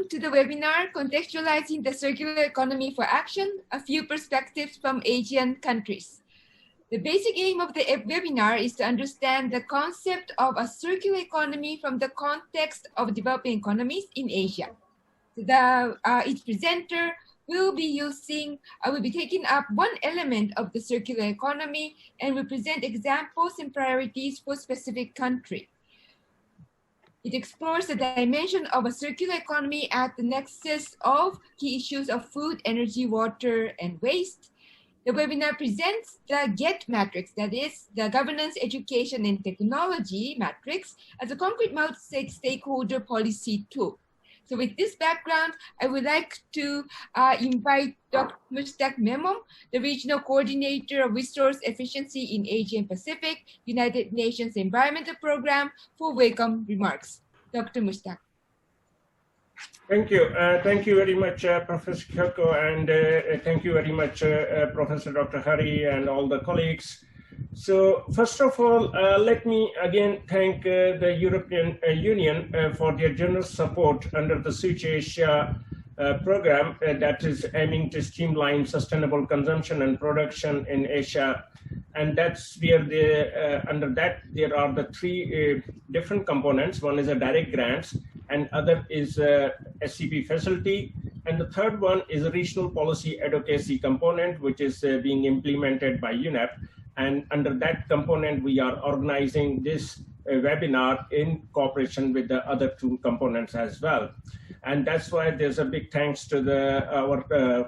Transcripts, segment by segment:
Welcome to the webinar, Contextualizing the Circular Economy for Action, a few perspectives from Asian countries. The basic aim of the webinar is to understand the concept of a circular economy from the context of developing economies in Asia. Each presenter will be taking up one element of the circular economy and will present examples and priorities for specific country. It explores the dimension of a circular economy at the nexus of key issues of food, energy, water, and waste. The webinar presents the GET matrix, that is the Governance, Education, and Technology matrix, as a concrete multi-stakeholder policy tool. So with this background, I would like to invite Dr. Mushtaq Memon, the Regional Coordinator of Resource Efficiency in Asia and Pacific, United Nations Environmental Program, for welcome remarks. Dr. Mushtaq. Thank you. Thank you very much, Professor Kyoko, and thank you very much, Professor Dr. Hari and all the colleagues. So first of all, let me again thank the European Union for their generous support under the Switch Asia program that is aiming to streamline sustainable consumption and production in Asia. And that's where under that there are the three different components. One is a direct grants, and other is a SCP facility, and the third one is a regional policy advocacy component, which is being implemented by UNEP. And under that component, we are organizing this webinar in cooperation with the other two components as well. And that's why there's a big thanks to our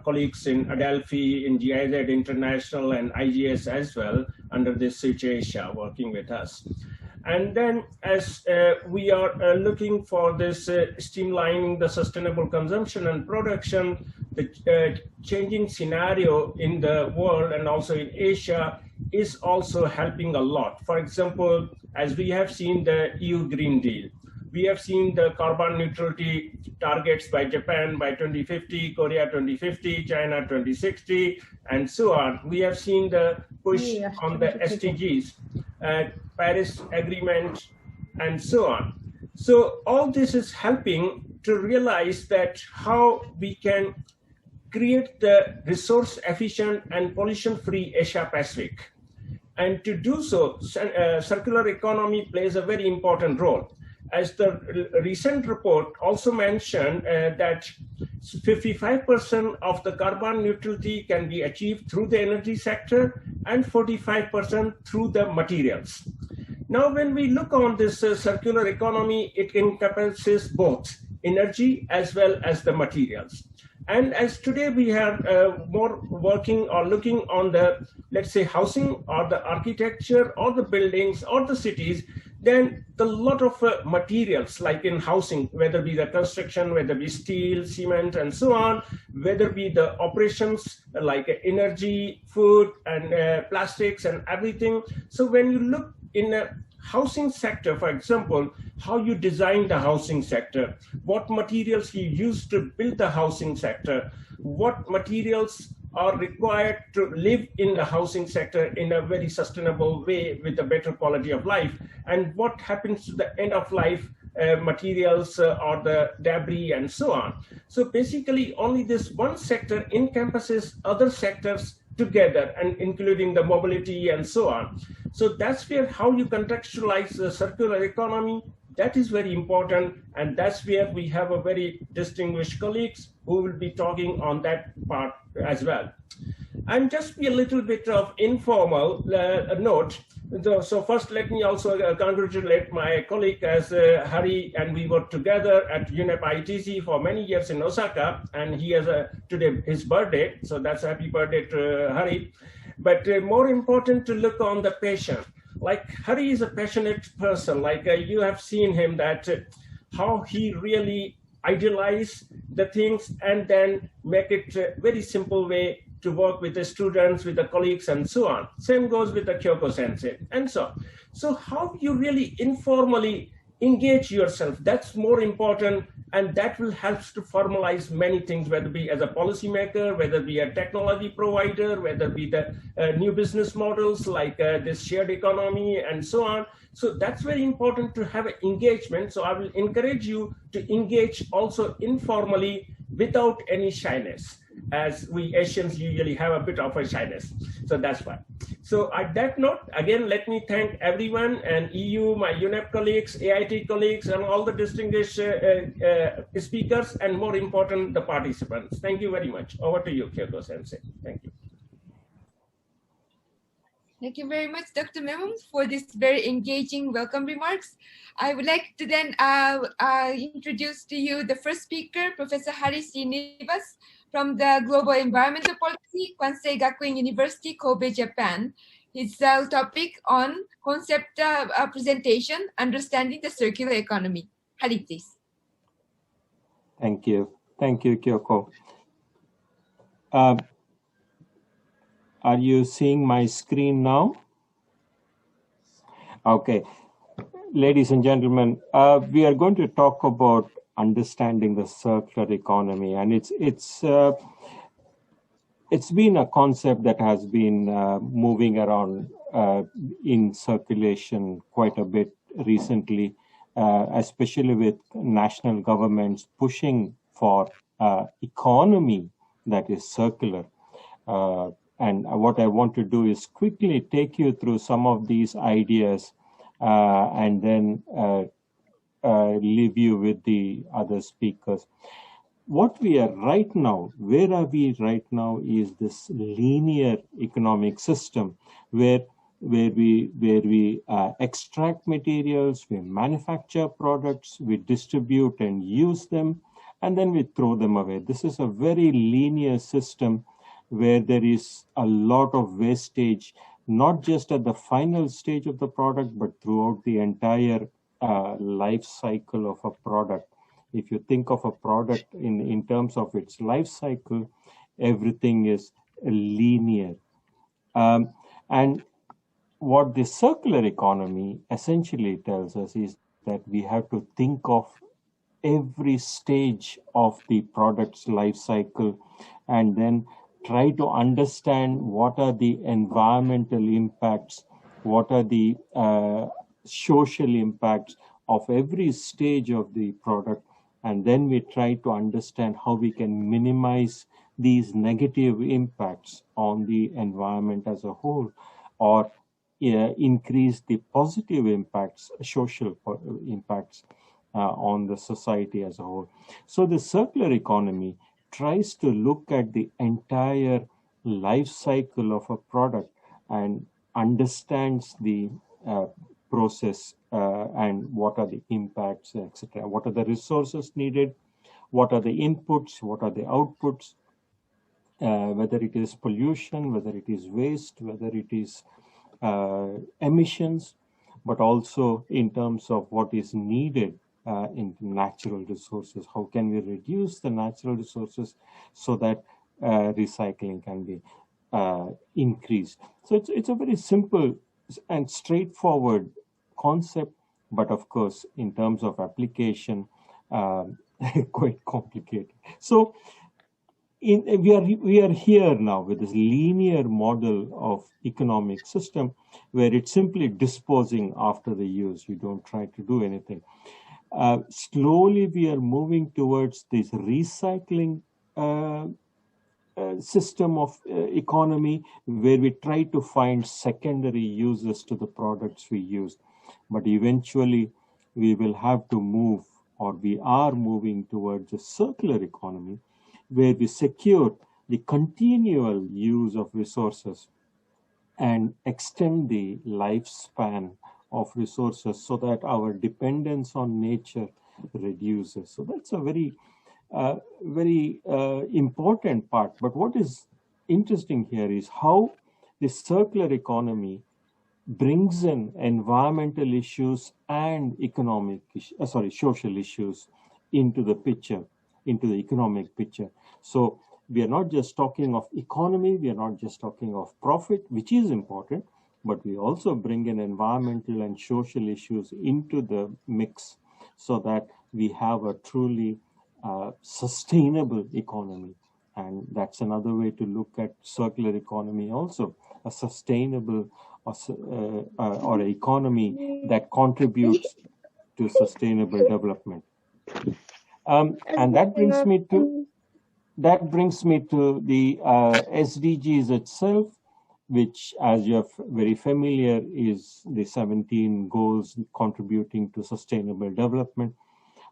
colleagues in Adelphi, in GIZ International, and IGS as well, under this Switch Asia working with us. And then as we are looking for this streamlining the sustainable consumption and production, the changing scenario in the world and also in Asia is also helping a lot. For example, as we have seen the EU Green Deal, we have seen the carbon neutrality targets by Japan by 2050, Korea 2050, China 2060, and so on. We have seen the push on the SDGs, Paris Agreement, and so on. So all this is helping to realize that how we can create the resource efficient and pollution-free Asia Pacific. And to do so, circular economy plays a very important role. As the recent report also mentioned that 55% of the carbon neutrality can be achieved through the energy sector and 45% through the materials. Now, when we look on this circular economy, it encompasses both energy as well as the materials. And as today we are more working or looking on the, let's say, housing or the architecture or the buildings or the cities, then the lot of materials like in housing, whether be the construction, whether be steel, cement, and so on, whether be the operations like energy, food, and plastics and everything. So when you look in a housing sector, for example, how you design the housing sector, what materials you use to build the housing sector, what materials are required to live in the housing sector in a very sustainable way with a better quality of life, and what happens to the end of life materials or the debris and so on. So basically only this one sector encompasses other sectors together, and including the mobility and so on. So that's where how you contextualize the circular economy, that is very important, and that's where we have a very distinguished colleagues who will be talking on that part as well. And just be a little bit of informal note. So first, let me also congratulate my colleague as Hari, and we were together at UNEP ITC for many years in Osaka, and he has today his birthday, so that's happy birthday to Hari. But more important to look on the patient. Like Hari is a passionate person, like you have seen him that how he really idealize the things and then make it a very simple way to work with the students, with the colleagues, and so on. Same goes with the Kyoko sensei, and so on. So how you really informally engage yourself. That's more important, and that will help to formalize many things, whether it be as a policymaker, whether it be a technology provider, whether it be the new business models like this shared economy and so on. So that's very important to have an engagement. So I will encourage you to engage also informally without any shyness, as we Asians usually have a bit of a shyness. So that's why. So at that note, again, let me thank everyone, and EU, my UNEP colleagues, AIT colleagues, and all the distinguished speakers, and more important, the participants. Thank you very much. Over to you, Kyoko Sensei. Thank you. Thank you very much, Dr. Memon, for this very engaging welcome remarks. I would like to then introduce to you the first speaker, Professor Hari Srinivas from the Global Environmental Policy, Kwansei Gakuin University, Kobe, Japan. His topic on concept presentation, Understanding the Circular Economy. Hari, please. Thank you. Thank you, Kyoko. Are you seeing my screen now? Okay. Ladies and gentlemen, we are going to talk about understanding the circular economy, and it's been a concept that has been moving around in circulation quite a bit recently, especially with national governments pushing for economy that is circular. And what I want to do is quickly take you through some of these ideas and then leave you with the other speakers. What we are right now, where are we right now, is this linear economic system where we extract materials, we manufacture products, we distribute and use them, and then we throw them away. This is a very linear system where there is a lot of wastage, not just at the final stage of the product, but throughout the entire life cycle of a product. If you think of a product in terms of its life cycle, everything is linear. And what the circular economy essentially tells us is that we have to think of every stage of the product's life cycle and then try to understand what are the environmental impacts, what are the social impacts of every stage of the product, and then we try to understand how we can minimize these negative impacts on the environment as a whole, or increase the positive impacts, social impacts on the society as a whole. So the circular economy tries to look at the entire life cycle of a product and understands the process and what are the impacts, etc. What are the resources needed? What are the inputs? What are the outputs? Whether it is pollution, whether it is waste, whether it is emissions, but also in terms of what is needed in natural resources. How can we reduce the natural resources so that recycling can be increased? So it's a very simple and straightforward concept, but of course, in terms of application, quite complicated. So we are here now with this linear model of economic system where it's simply disposing after the use. We don't try to do anything. Slowly, we are moving towards this recycling system of economy where we try to find secondary uses to the products we use. But eventually, we will have to move, or we are moving towards a circular economy where we secure the continual use of resources and extend the lifespan of resources so that our dependence on nature reduces. So that's a very important part. But what is interesting here is how the circular economy brings in environmental issues and social issues into the picture, into the economic picture. So we are not just talking of economy, we are not just talking of profit, which is important, but we also bring in environmental and social issues into the mix so that we have a truly sustainable economy. And that's another way to look at circular economy also, a sustainable or economy that contributes to sustainable development. And that brings me to the SDGs itself, which, as you're very familiar, is the 17 goals contributing to sustainable development.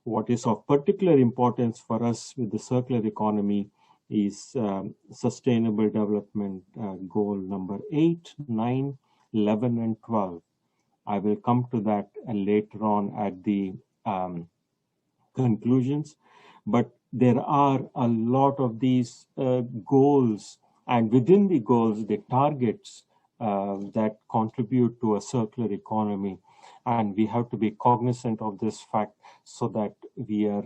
What is of particular importance for us with the circular economy is sustainable development goal number 8, 9, 11, and 12. I will come to that later on at the conclusions, but there are a lot of these goals, and within the goals, the targets that contribute to a circular economy. And we have to be cognizant of this fact so that we are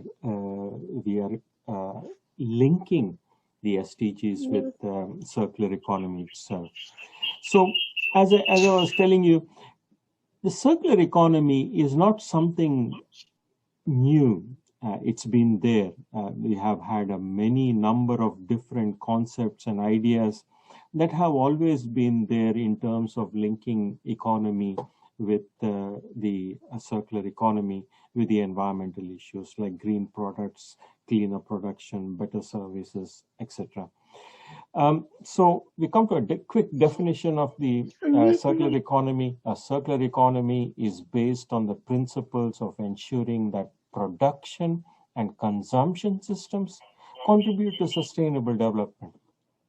linking the SDGs with circular economy itself. So as I was telling you, the circular economy is not something new. It's been there. We have had a many number of different concepts and ideas that have always been there in terms of linking economy with the circular economy with the environmental issues like green products, cleaner production, better services, etc. So we come to a quick definition of the circular economy. A circular economy is based on the principles of ensuring that production and consumption systems contribute to sustainable development.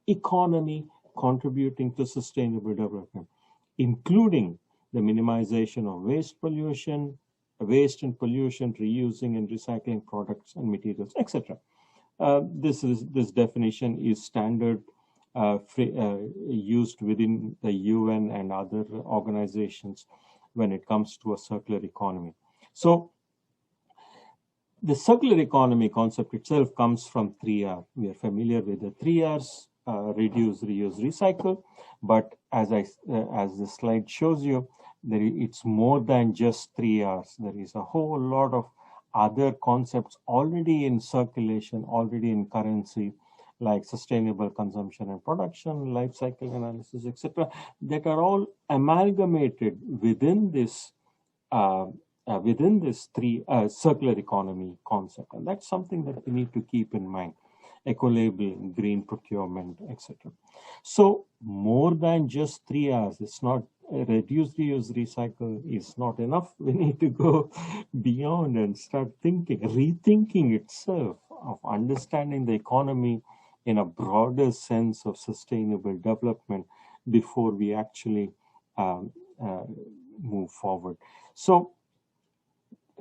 Economy contributing to sustainable development, including the minimization of waste and pollution, reusing and recycling products and materials, etc. This definition is standard used within the UN and other organizations when it comes to a circular economy. So the circular economy concept itself comes from 3R. We are familiar with the 3Rs, reduce, reuse, recycle. But as the slide shows you, it's more than just 3Rs. There is a whole lot of other concepts already in circulation, already in currency, like sustainable consumption and production, life cycle analysis, etc., that are all amalgamated within this circular economy concept. And that's something that we need to keep in mind. Eco-labeling, green procurement, etc. So more than just 3Rs, it's not reduce, reuse, recycle is not enough. We need to go beyond and start rethinking itself of understanding the economy in a broader sense of sustainable development before we actually move forward. So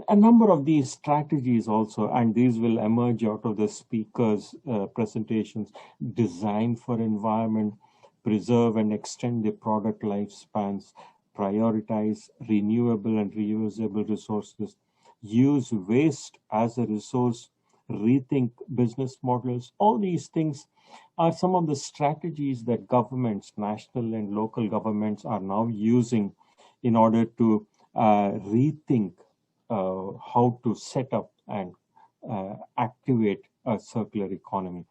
a number of these strategies also, and these will emerge out of the speakers' presentations: design for environment, preserve and extend the product lifespans, prioritize renewable and reusable resources, use waste as a resource, rethink business models. All these things are some of the strategies that governments, national and local governments, are now using in order to rethink how to set up and activate a circular economy.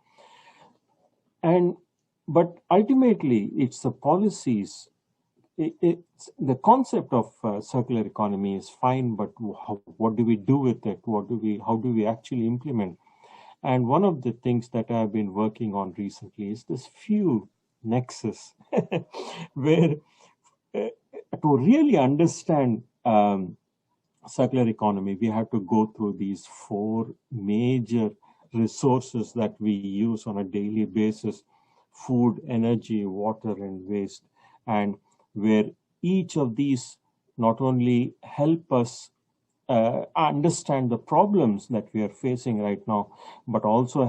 But ultimately, it's the policies. It's the concept of circular economy is fine, but what do we do with it? How do we actually implement? And one of the things that I've been working on recently is this few nexus, where to really understand circular economy, we have to go through these 4 major resources that we use on a daily basis: food, energy, water, and waste. And where each of these not only help us understand the problems that we are facing right now, but also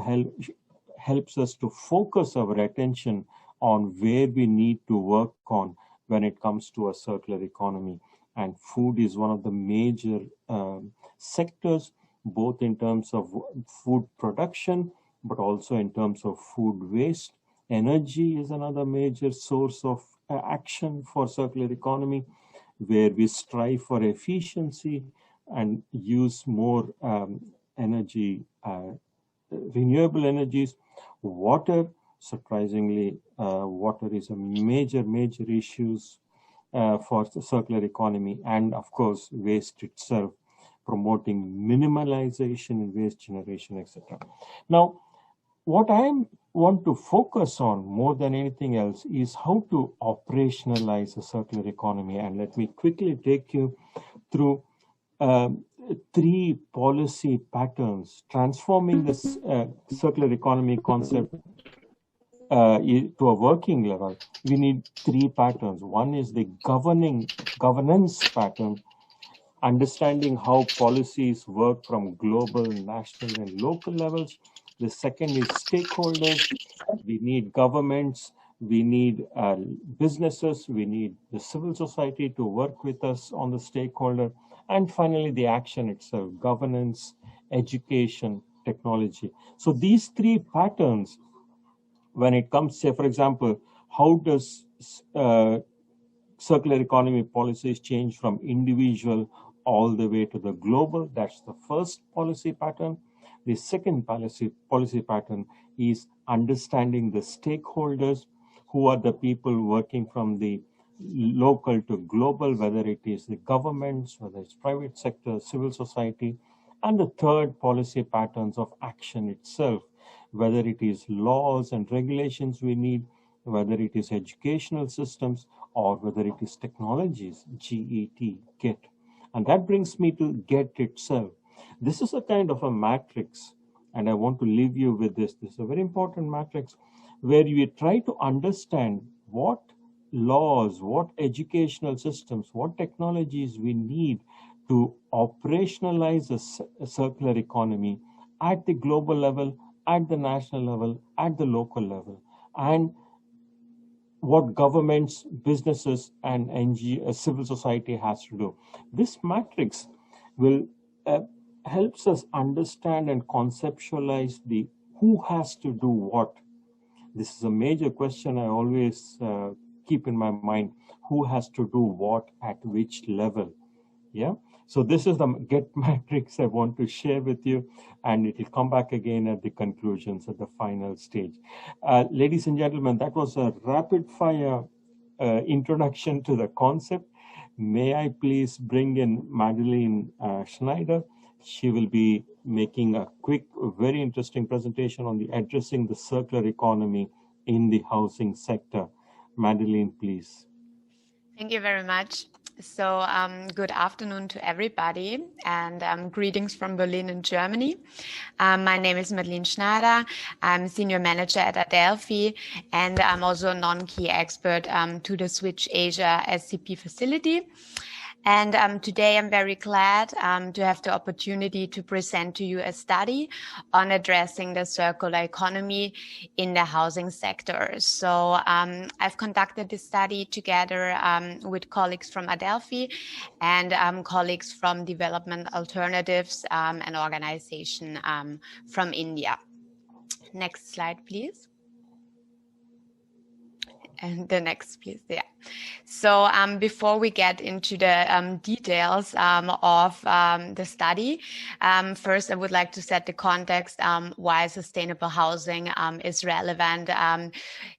helps us to focus our attention on where we need to work on when it comes to a circular economy. And food is one of the major sectors, both in terms of food production, but also in terms of food waste. Energy is another major source of action for circular economy, where we strive for efficiency and use more energy, renewable energies. Water, surprisingly, water is a major issues for the circular economy, and of course, waste itself, promoting minimalization in waste generation, etc. Now, what I want to focus on more than anything else is how to operationalize a circular economy. And let me quickly take you through three policy patterns transforming this circular economy concept to a working level. We need three patterns. One is the governance pattern, understanding how policies work from global, national, and local levels. The second is stakeholders. We need governments, we need businesses, we need the civil society to work with us on the stakeholder. And finally, the action itself, governance, education, technology. So these three patterns, when it comes, say, for example, how does circular economy policies change from individual all the way to the global? That's the first policy pattern. The second policy pattern is understanding the stakeholders, who are the people working from the local to global, whether it is the governments, whether it's private sector, civil society. And the third policy patterns of action itself, whether it is laws and regulations we need, whether it is educational systems, or whether it is technologies, GET. And that brings me to GET itself. This is a kind of a matrix, and I want to leave you with this. This is a very important matrix where you try to understand what laws, what educational systems, what technologies we need to operationalize a circular economy at the global level, at the national level, at the local level, and what governments, businesses, and civil society has to do. This matrix will helps us understand and conceptualize the who has to do what. This is a major question I always keep in my mind. Who has to do what at which level? Yeah. So this is the GET matrix I want to share with you, and it will come back again at the conclusions at the final stage. Ladies and gentlemen, that was a rapid fire introduction to the concept. May I please bring in Madeline Schneider. She will be making a quick, very interesting presentation on addressing the circular economy in the housing sector. Madeline, please. Thank you very much. So good afternoon to everybody, and greetings from Berlin in Germany. My name is Madeline Schneider. I'm Senior Manager at Adelphi, and I'm also a non-key expert to the Switch Asia SCP facility. And today I'm very glad to have the opportunity to present to you a study on addressing the circular economy in the housing sector. So I've conducted this study together with colleagues from Adelphi and colleagues from Development Alternatives, an organization from India. Next slide, please. And the next, please. Yeah. So before we get into the details of the study, first I would like to set the context why sustainable housing is relevant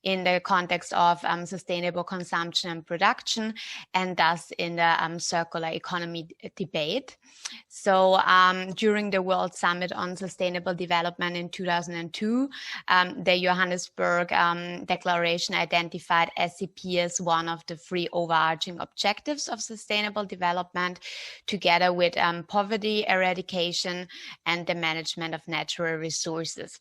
in the context of sustainable consumption and production, and thus in the circular economy debate. So during the World Summit on Sustainable Development in 2002, the Johannesburg Declaration identified SCP as one of the three overarching objectives of sustainable development, together with poverty eradication and the management of natural resources.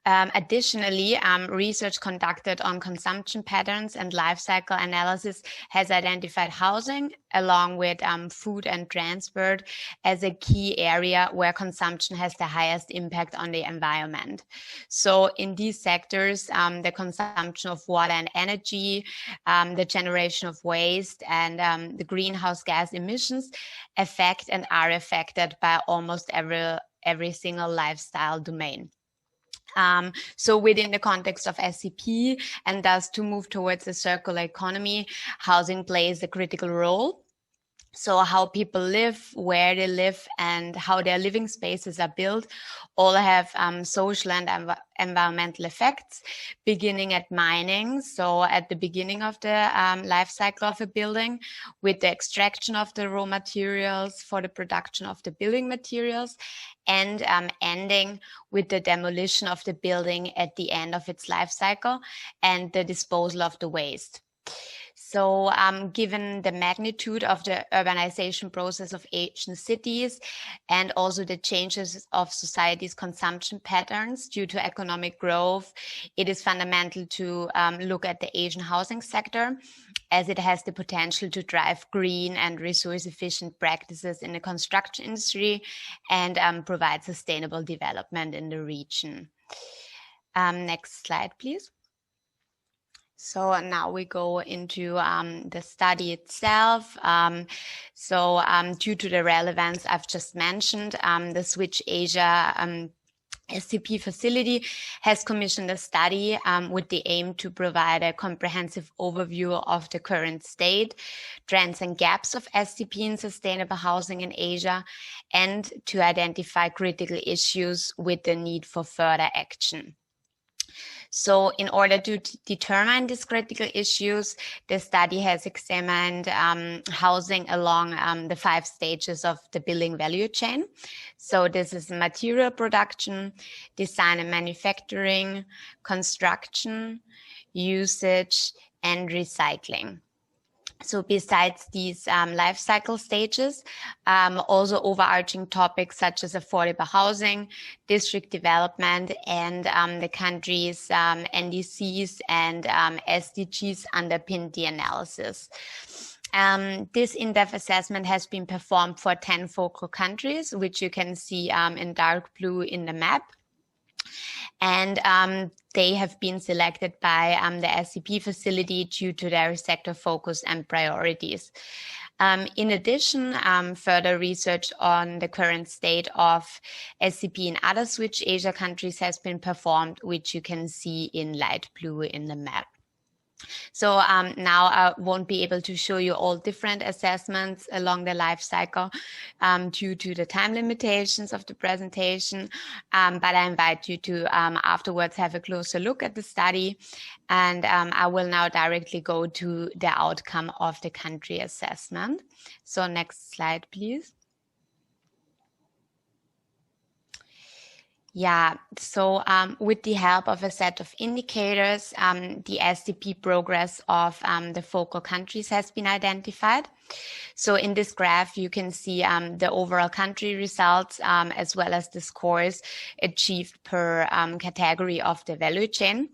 Additionally, research conducted on consumption patterns and life cycle analysis has identified housing, along with food and transport, as a key area where consumption has the highest impact on the environment. So in these sectors, the consumption of water and energy, the generation of waste, and the greenhouse gas emissions affect and are affected by almost every single lifestyle domain. So within the context of SCP, and thus to move towards a circular economy, housing plays a critical role. So how people live, where they live, and how their living spaces are built all have social and environmental effects, beginning at mining. So at the beginning of the life cycle of a building, with the extraction of the raw materials for the production of the building materials, and ending with the demolition of the building at the end of its life cycle and the disposal of the waste. So given the magnitude of the urbanization process of Asian cities and also the changes of society's consumption patterns due to economic growth, it is fundamental to look at the Asian housing sector, as it has the potential to drive green and resource efficient practices in the construction industry and provide sustainable development in the region. Next slide, please. So now we go into the study itself. Due to the relevance I've just mentioned, the Switch Asia SCP facility has commissioned a study with the aim to provide a comprehensive overview of the current state, trends and gaps of SCP in sustainable housing in Asia, and to identify critical issues with the need for further action. So in order to determine these critical issues, the study has examined housing along the 5 stages of the building value chain. So this is material production, design and manufacturing, construction, usage, and recycling. So besides these life cycle stages, also overarching topics such as affordable housing, district development, and the country's NDCs and SDGs underpin the analysis. This in-depth assessment has been performed for 10 focal countries, which you can see in dark blue in the map. And they have been selected by the SCP facility due to their sector focus and priorities. In addition, further research on the current state of SCP in other Switch Asia countries has been performed, which you can see in light blue in the map. So now I won't be able to show you all different assessments along the life cycle due to the time limitations of the presentation, but I invite you to afterwards have a closer look at the study, and I will now directly go to the outcome of the country assessment. So next slide, please. Yeah, so with the help of a set of indicators, the SCP progress of the focal countries has been identified. So in this graph, you can see the overall country results as well as the scores achieved per category of the value chain.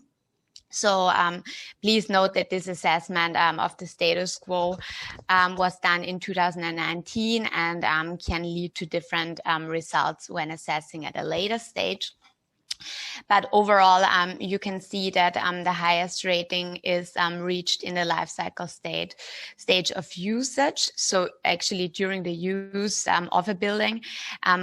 So please note that this assessment of the status quo was done in 2019 and can lead to different results when assessing at a later stage. But overall, you can see that the highest rating is reached in the life cycle stage of usage. So actually during the use of a building,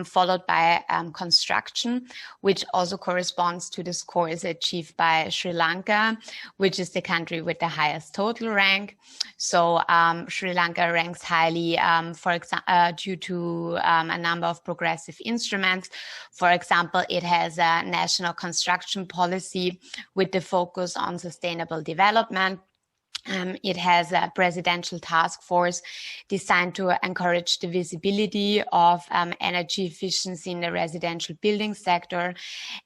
followed by construction, which also corresponds to the scores achieved by Sri Lanka, which is the country with the highest total rank. So Sri Lanka ranks highly, for example, due to a number of progressive instruments. For example, it has a national construction policy with the focus on sustainable development. It has a presidential task force designed to encourage the visibility of energy efficiency in the residential building sector.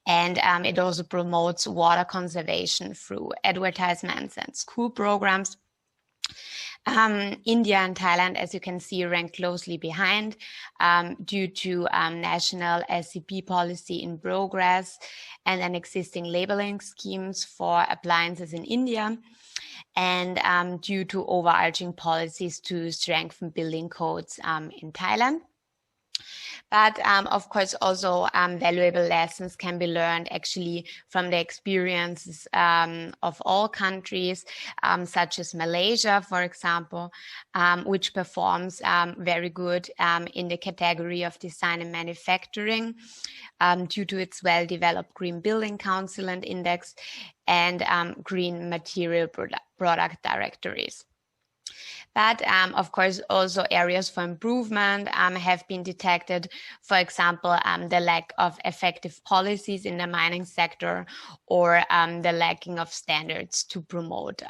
And it also promotes water conservation through advertisements and school programs. India and Thailand, as you can see, rank closely behind due to national SCP policy in progress and an existing labeling schemes for appliances in India, and due to overarching policies to strengthen building codes in Thailand. But of course, also valuable lessons can be learned actually from the experiences of all countries, such as Malaysia, for example, which performs very good in the category of design and manufacturing due to its well-developed Green Building Council and Index and green material product directories. But of course, also areas for improvement have been detected. For example, the lack of effective policies in the mining sector or the lacking of standards to promote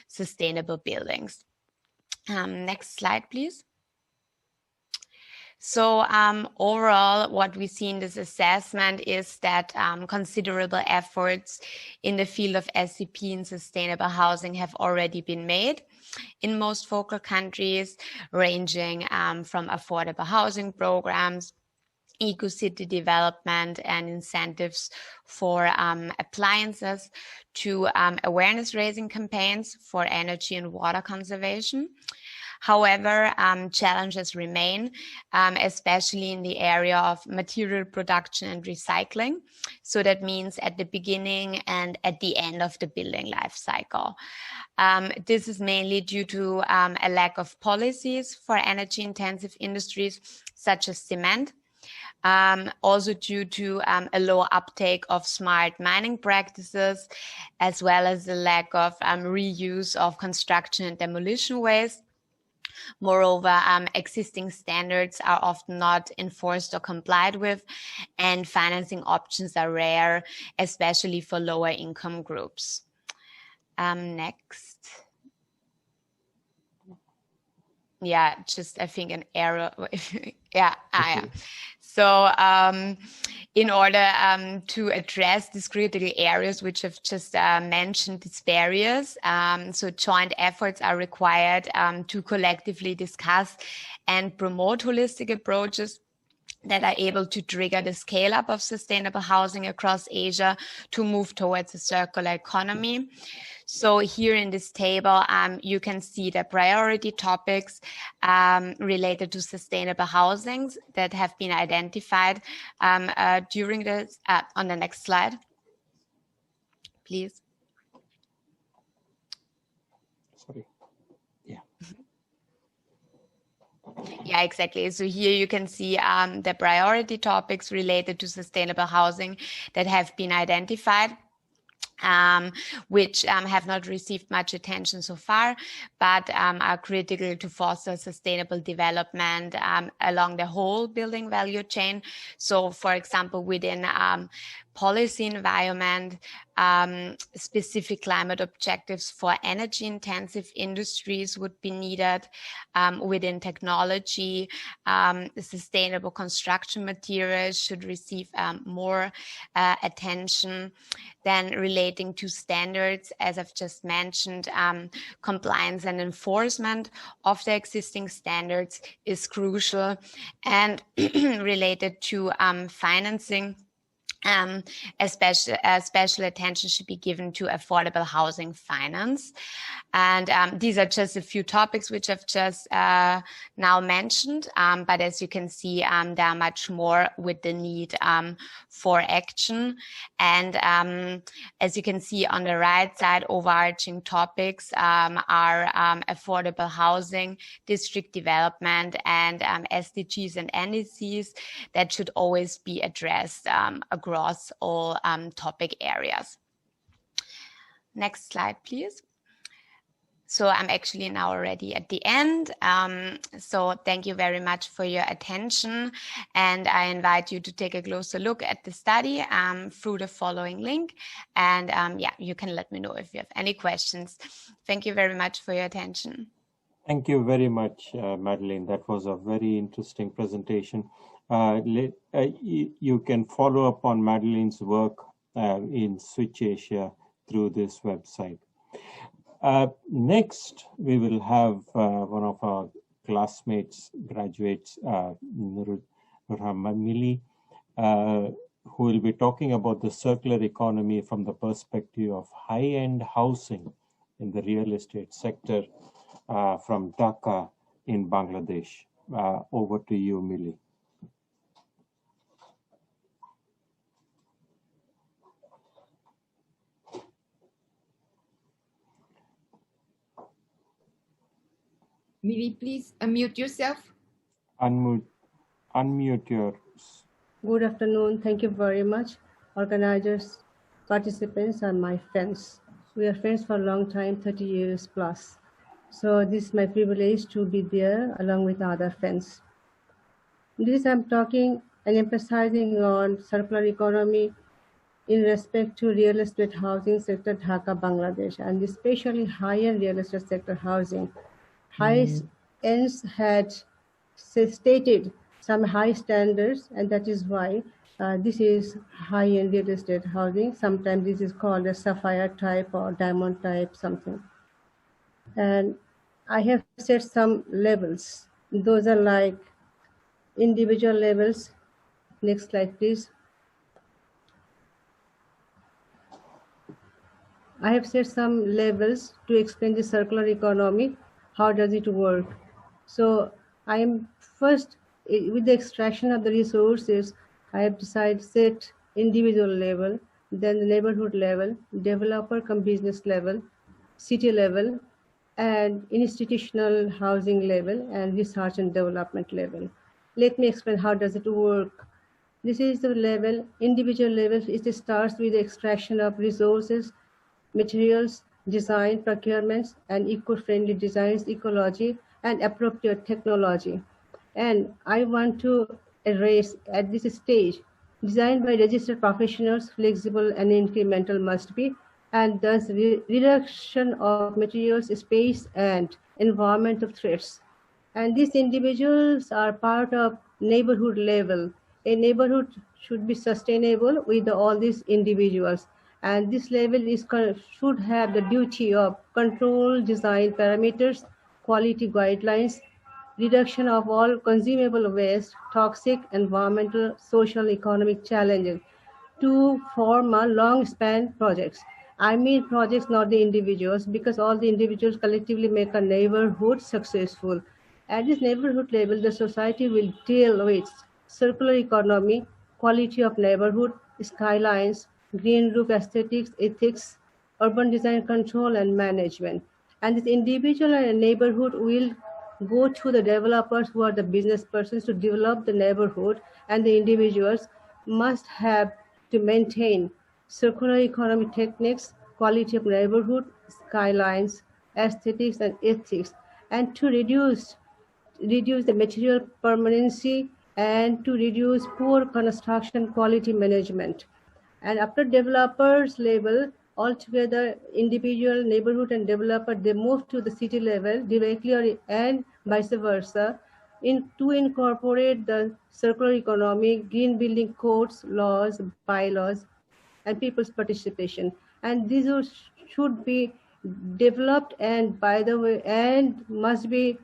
sustainable buildings. Next slide, please. So overall, what we see in this assessment is that considerable efforts in the field of SCP and sustainable housing have already been made in most focal countries, ranging from affordable housing programs, eco-city development and incentives for appliances to awareness-raising campaigns for energy and water conservation. However, challenges remain, especially in the area of material production and recycling. So that means at the beginning and at the end of the building life cycle. This is mainly due to a lack of policies for energy-intensive industries such as cement. Also due to a low uptake of smart mining practices, as well as the lack of reuse of construction and demolition waste. Moreover, existing standards are often not enforced or complied with, and financing options are rare, especially for lower income groups. Next. Yeah, just I think an error. Yeah. So in order to address these critical areas, which I've just mentioned, these barriers, so joint efforts are required to collectively discuss and promote holistic approaches that are able to trigger the scale up of sustainable housing across Asia to move towards a circular economy. So here in this table, you can see the priority topics related to sustainable housings that have been identified during this, on the next slide, please. Sorry. Yeah. Yeah, exactly. So here you can see the priority topics related to sustainable housing that have been identified. Which have not received much attention so far, but are critical to foster sustainable development along the whole building value chain. So, for example, within policy environment, specific climate objectives for energy-intensive industries would be needed. Within technology, sustainable construction materials should receive more attention. Then relating to standards, as I've just mentioned, compliance and enforcement of the existing standards is crucial. And related to financing, special attention should be given to affordable housing finance. And these are just a few topics which I've just now mentioned. But as you can see, there are much more with the need for action. And as you can see on the right side, overarching topics are affordable housing, district development, and SDGs and NDCs that should always be addressed across all topic areas. Next slide, please. So I'm actually now already at the end. So thank you very much for your attention. And I invite you to take a closer look at the study through the following link. And yeah, you can let me know if you have any questions. Thank you very much for your attention. Thank you very much, Madeleine. That was a very interesting presentation. You can follow up on Madeleine's work in Switch Asia through this website. Next, we will have one of our classmates, graduates, Nurhamili, who will be talking about the circular economy from the perspective of high-end housing in the real estate sector from Dhaka in Bangladesh. Over to you, Millie. Maybe please unmute yourself. Unmute your. Good afternoon. Thank you very much. Organizers, participants, and my friends. We are friends for a long time, 30 years plus. So this is my privilege to be there along with other friends. This I'm talking and emphasizing on circular economy in respect to real estate housing sector Dhaka, Bangladesh, and especially high-end real estate sector housing. High ends had stated some high standards, and that is why this is high-end real estate housing. Sometimes this is called a sapphire type or diamond type something. And I have set some levels. Those are like individual levels. Next slide, please. I have set some levels to explain the circular economy. How does it work? So I am first, with the extraction of the resources, I have decided set individual level, then the neighborhood level, developer cum business level, city level, and institutional housing level, and research and development level. Let me explain how does it work. This is the level, individual level. It starts with the extraction of resources, materials, design, procurements, and eco-friendly designs, ecology, and appropriate technology. And I want to erase at this stage, designed by registered professionals, flexible and incremental must be, and thus reduction of materials, space, and environmental threats. And these individuals are part of neighborhood level. A neighborhood should be sustainable with all these individuals, and this level should have the duty of control design parameters, quality guidelines, reduction of all consumable waste, toxic environmental, social, economic challenges to form a long span projects. I mean projects, not the individuals, because all the individuals collectively make a neighborhood successful. At this neighborhood level, the society will deal with circular economy, quality of neighborhood, skylines, green roof aesthetics, ethics, urban design control and management. And this individual and neighborhood will go to the developers who are the business persons to develop the neighborhood, and the individuals must have to maintain circular economy techniques, quality of neighborhood, skylines, aesthetics and ethics, and to reduce the material permanency and to reduce poor construction quality management. And after developers level, altogether individual, neighborhood and developer, they move to the city level directly and vice versa to incorporate the circular economy, green building codes, laws, bylaws, and people's participation. And these should be developed and by the way, and must be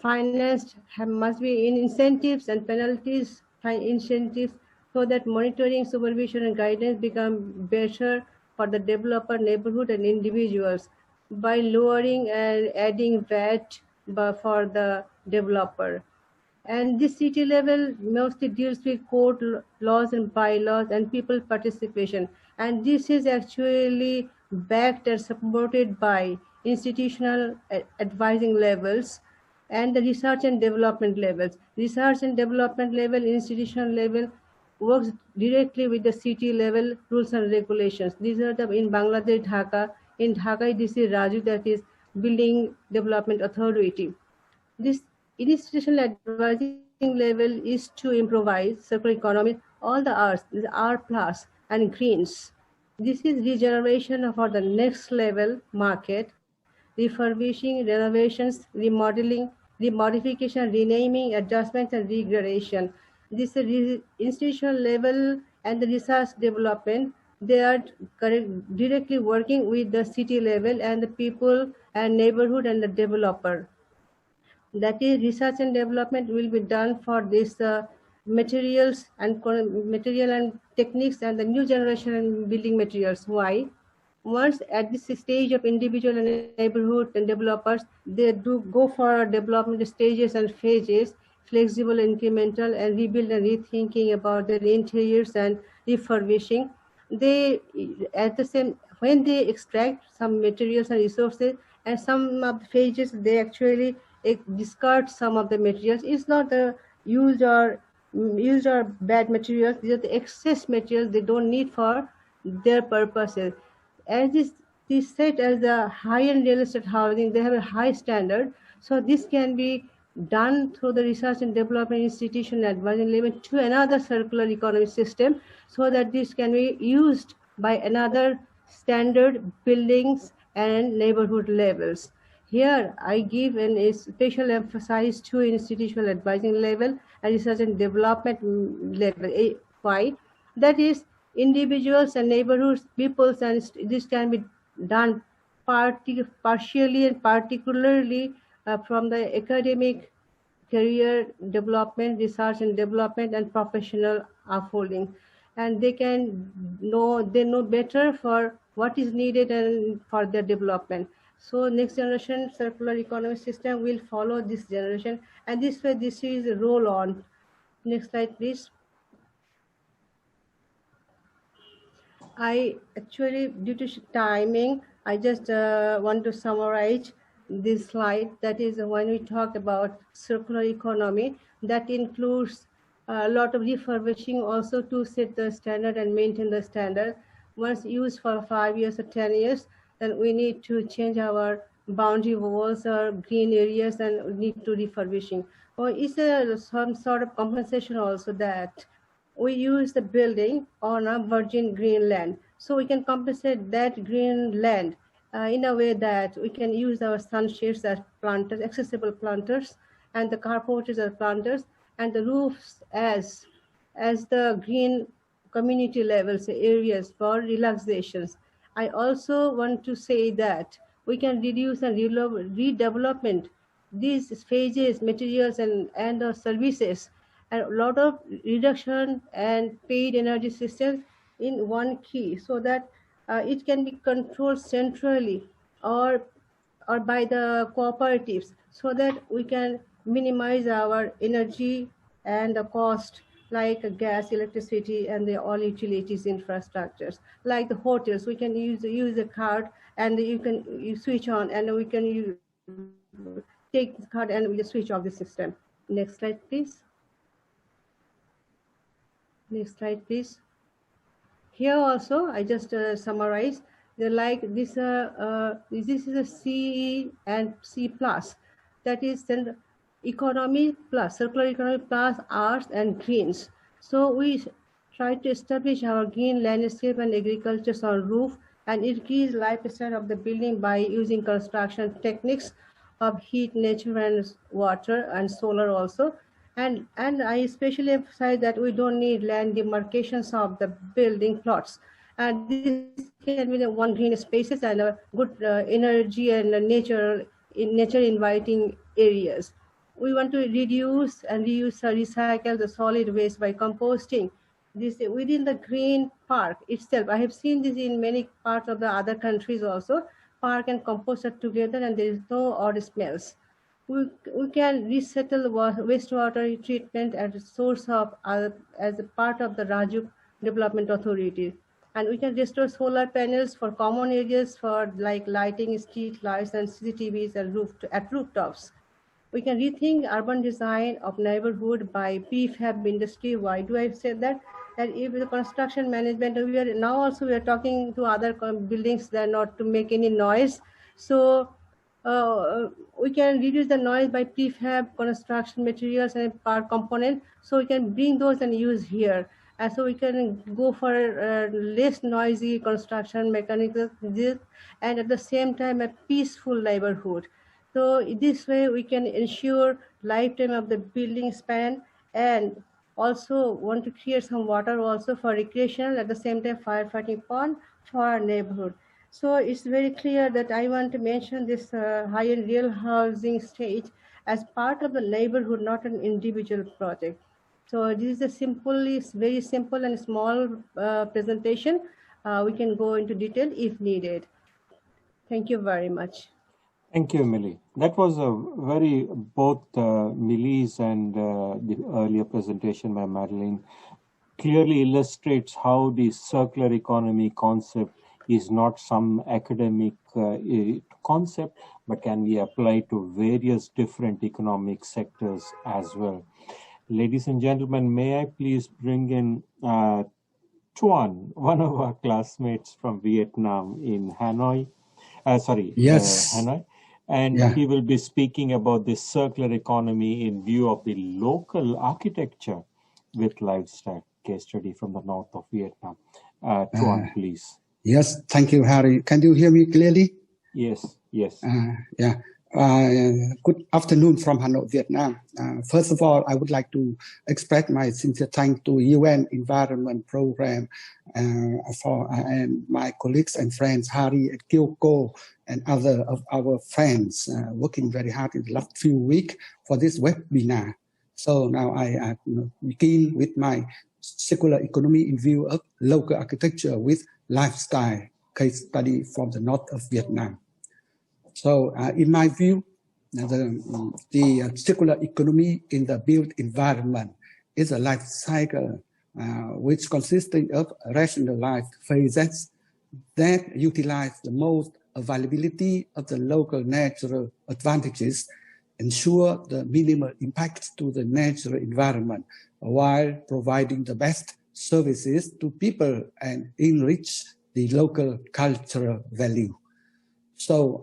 financed, must be in incentives and penalties, incentives, so that monitoring, supervision, and guidance become better for the developer, neighborhood, and individuals by lowering and adding VAT for the developer. And this city level mostly deals with code laws and bylaws and people participation. And this is actually backed and supported by institutional advising levels and the research and development levels. Research and development level, institutional level works directly with the city level rules and regulations. These are the in Bangladesh, Dhaka. In Dhaka, this is Raju, that is Building Development Authority. This institutional advising level is to improvise circular economy, all the R's, the R plus and greens. This is regeneration for the next level market, refurbishing, renovations, remodeling, remodification, renaming, adjustments, and regradation. This is institutional level and the research development. They are directly working with the city level and the people and neighborhood and the developer. That is, research and development will be done for this materials and material and techniques and the new generation and building materials. Why? Once at this stage of individual and neighborhood and developers, they do go for development stages and phases, flexible, incremental, and rebuild and rethinking about their interiors and refurbishing. They at the same when they extract some materials and resources and some of the phases they actually discard some of the materials. It's not the used or bad materials. These are the excess materials they don't need for their purposes. As this set as the high-end real estate housing, they have a high standard. So this can be done through the research and development institution advising level to another circular economy system, so that this can be used by another standard buildings and neighborhood levels. Here, I give a special emphasis to institutional advising level and research and development level. Why? That is, individuals and neighborhoods, peoples, and this can be done partially and particularly from the academic, career development, research and development, and professional unfolding. And they know better for what is needed and for their development. So next generation circular economy system will follow this generation, and this way this is a roll on. Next slide, please. I actually, due to timing, I just want to summarize this slide. That is, when we talk about circular economy, that includes a lot of refurbishing also to set the standard and maintain the standard. Once used for 5 years or 10 years, then we need to change our boundary walls or green areas and need to refurbishing. Or is there some sort of compensation also that we use the building on a virgin green land? So we can compensate that green land in a way that we can use our sunshades as planters, accessible planters, and the carporches as planters, and the roofs as the green community levels areas for relaxations. I also want to say that we can reduce and redevelopment these phases, materials, and services, and a lot of reduction and paid energy systems in one key, so that it can be controlled centrally or by the cooperatives, so that we can minimize our energy and the cost, like gas, electricity, and the all utilities infrastructures. Like the hotels, we can use a card, and you switch on, and we can take the card and we just switch off the system. Next slide, please. Next slide, please. Here also, I just summarize. They're like this. This is a C and C plus. That is then economy plus, circular economy plus arts and greens. So we try to establish our green landscape and agriculture on roof, and increase lifespan of the building by using construction techniques of heat, nature, and water, and solar also. And I especially emphasize that we don't need land demarcations of the building plots. And this can be the one green spaces and a good energy and nature inviting areas. We want to reduce and reuse or recycle the solid waste by composting this within the green park itself. I have seen this in many parts of the other countries also. Park and compost are together, and there is no odd smells. We can resettle wastewater treatment as a source of as a part of the Rajuk Development Authority, and we can restore solar panels for common areas for like lighting, street lights, and CCTVs and at rooftops. We can rethink urban design of neighborhood by prefab industry. Why do I say that? That if the construction management, we are talking to other buildings that not to make any noise. So we can reduce the noise by prefab construction materials and part component. So we can bring those and use here. And so we can go for less noisy construction mechanisms, and at the same time a peaceful neighborhood. So this way we can ensure lifetime of the building span, and also want to create some water also for recreation, at the same time firefighting pond for our neighborhood. So it's very clear that I want to mention this high-end real housing stage as part of the neighborhood, not an individual project. So this is very simple and small presentation. We can go into detail if needed. Thank you very much. Thank you, Millie. That was both Millie's and the earlier presentation by Madeline clearly illustrates how the circular economy concept is not some academic concept, but can be applied to various different economic sectors as well. Ladies and gentlemen, may I please bring in Tuan, one of our classmates from Vietnam in Hanoi. Hanoi. And he will be speaking about the circular economy in view of the local architecture with livestock case study from the north of Vietnam. Tuan, please. Yes, thank you, Harry. Can you hear me clearly? Yes, yes. Good afternoon from Hanoi, Vietnam. First of all, I would like to express my sincere thanks to UN Environment Program and my colleagues and friends, Harry and Kyoko, and other of our friends working very hard in the last few weeks for this webinar. So now I begin with my circular economy in view of local architecture with lifestyle case study from the north of Vietnam. So in my view, the circular economy in the built environment is a life cycle which consisting of rationalized phases that utilize the most availability of the local natural advantages, ensure the minimal impact to the natural environment while providing the best services to people and enrich the local cultural value. So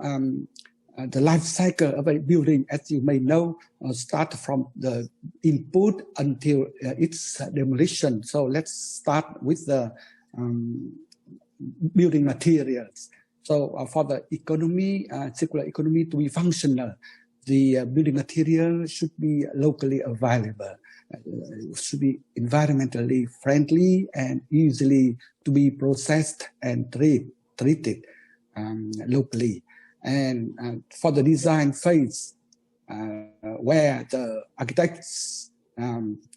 the life cycle of a building, as you may know, starts from the input until its demolition. So let's start with the building materials. So for the economy, circular economy to be functional, the building material should be locally available, should be environmentally friendly and easily to be processed and treated locally. And for the design phase, where the architects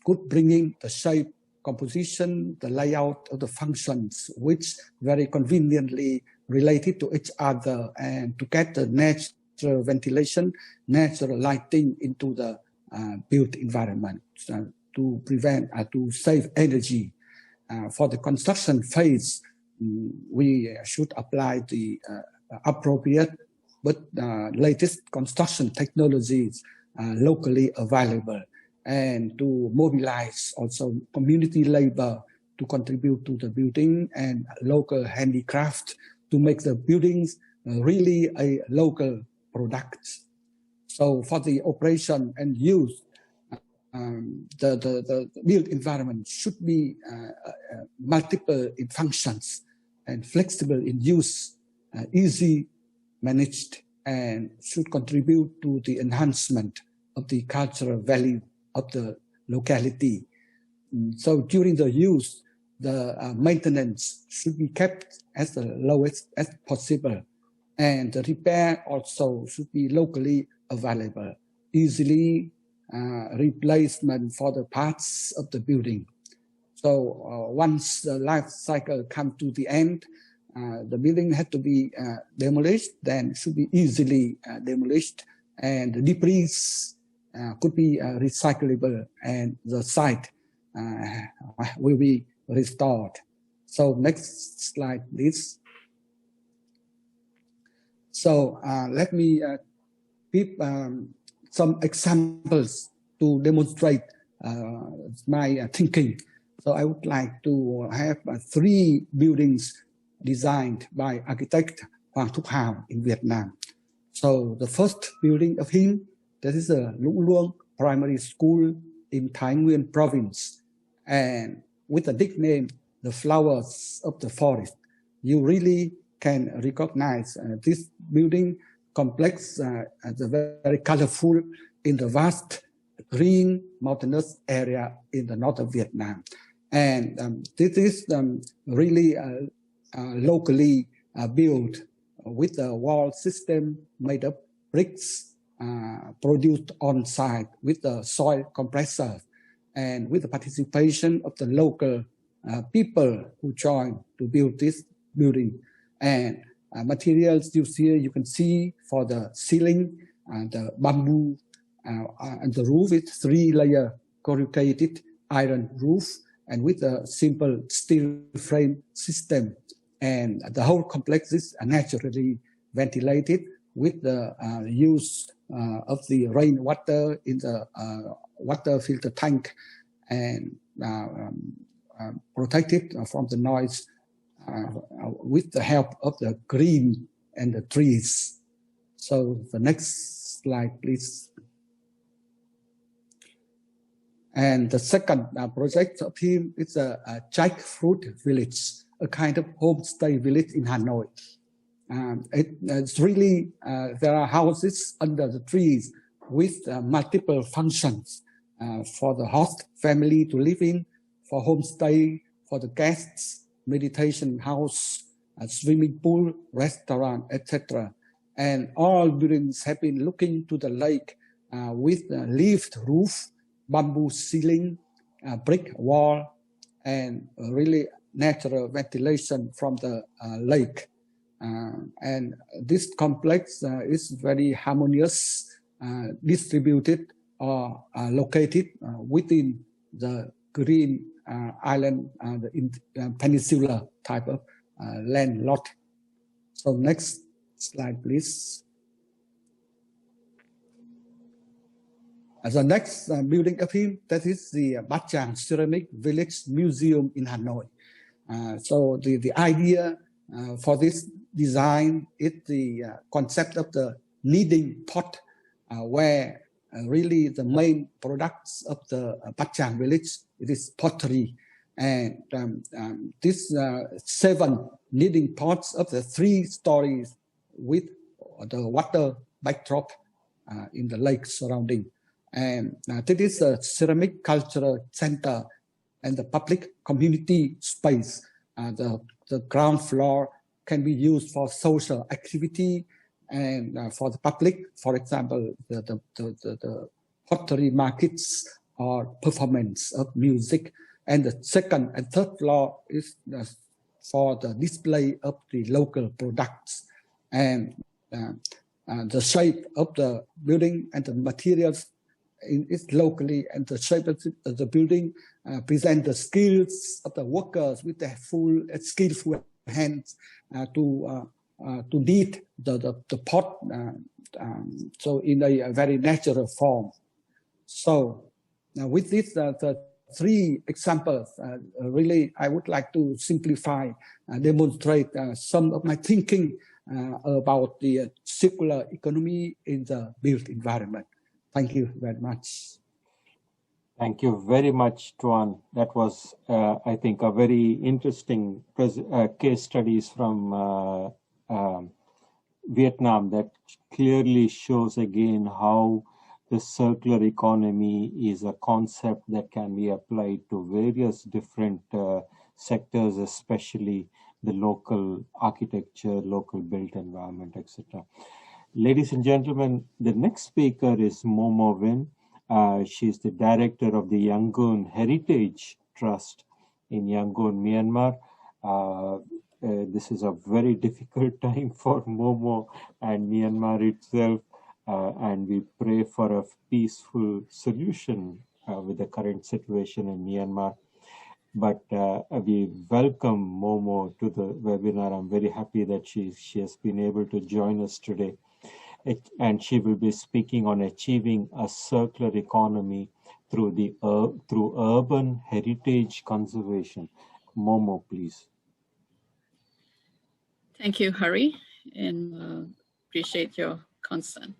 could bring in the shape, composition, the layout of the functions, which very conveniently related to each other, and to get the natural ventilation, natural lighting into the built environment to prevent, to save energy. For the construction phase, we should apply the appropriate but latest construction technologies locally available, and to mobilize also community labor to contribute to the building and local handicraft to make the buildings really a local product. So for the operation and use, the built environment should be multiple in functions and flexible in use, easy managed, and should contribute to the enhancement of the cultural value of the locality. So during the use, the maintenance should be kept as the lowest as possible, and the repair also should be locally available, easily replacement for the parts of the building. So once the life cycle comes to the end, the building had to be demolished, then should be easily demolished, and the debris could be recyclable, and the site will be restored. So next slide, please. So let me give some examples to demonstrate my thinking. So I would like to have 3 buildings designed by architect Hoàng Thúc Hào in Vietnam. So the first building of him, that is a Lũng Luông Primary School in Thái Nguyên province, and with the nickname, the flowers of the forest. You really can recognize this building complex, very colorful in the vast green mountainous area in the north of Vietnam. And this is really locally built with the wall system made of bricks produced on site with the soil compressor, and with the participation of the local people who joined to build this building. And materials you can see for the ceiling, the bamboo, and the roof is 3-layer corrugated iron roof, and with a simple steel frame system And the whole complex is naturally ventilated with the use of the rainwater in the water filter tank, and protected from the noise with the help of the green and the trees. So the next slide, please. And the second project of him is a jackfruit village, a kind of homestay village in Hanoi. It's really, there are houses under the trees with multiple functions for the host family to live in, for homestay, for the guests, meditation house, a swimming pool, restaurant, etc. And all buildings have been looking to the lake with a leafed roof, bamboo ceiling, brick wall, and really natural ventilation from the lake. And this complex is very harmonious, distributed or located within the green island, the peninsula type of land lot. So next slide, please. The next building of him, that is the Bát Tràng Ceramic Village Museum in Hanoi. So the idea for this design is the concept of the kneading pot, where really the main products of the Bát Tràng village, it is pottery. And these 7 kneading pots of the 3 stories with the water backdrop in the lake surrounding. And this is a ceramic cultural center and the public community space. The ground floor can be used for social activity and for the public, for example, the pottery markets or performance of music. And the second and third floor is for the display of the local products. And the shape of the building and the materials is locally, and the shape of the building present the skills of the workers with their full skillful hands to knead the pot, so in a very natural form. So with this, the 3 examples, really I would like to simplify, demonstrate some of my thinking about the circular economy in the built environment. Thank you very much. Thank you very much, Tuan. That was, I think, a very interesting case studies from Vietnam that clearly shows again how the circular economy is a concept that can be applied to various different sectors, especially the local architecture, local built environment, etc. Ladies and gentlemen, the next speaker is Momo Win. She's the director of the Yangon Heritage Trust in Yangon, Myanmar. This is a very difficult time for Momo and Myanmar itself, and we pray for a peaceful solution with the current situation in Myanmar. But we welcome Momo to the webinar. I'm very happy that she has been able to join us today. And she will be speaking on achieving a circular economy through urban heritage conservation. Momo, please. Thank you, Hari, and appreciate your concern.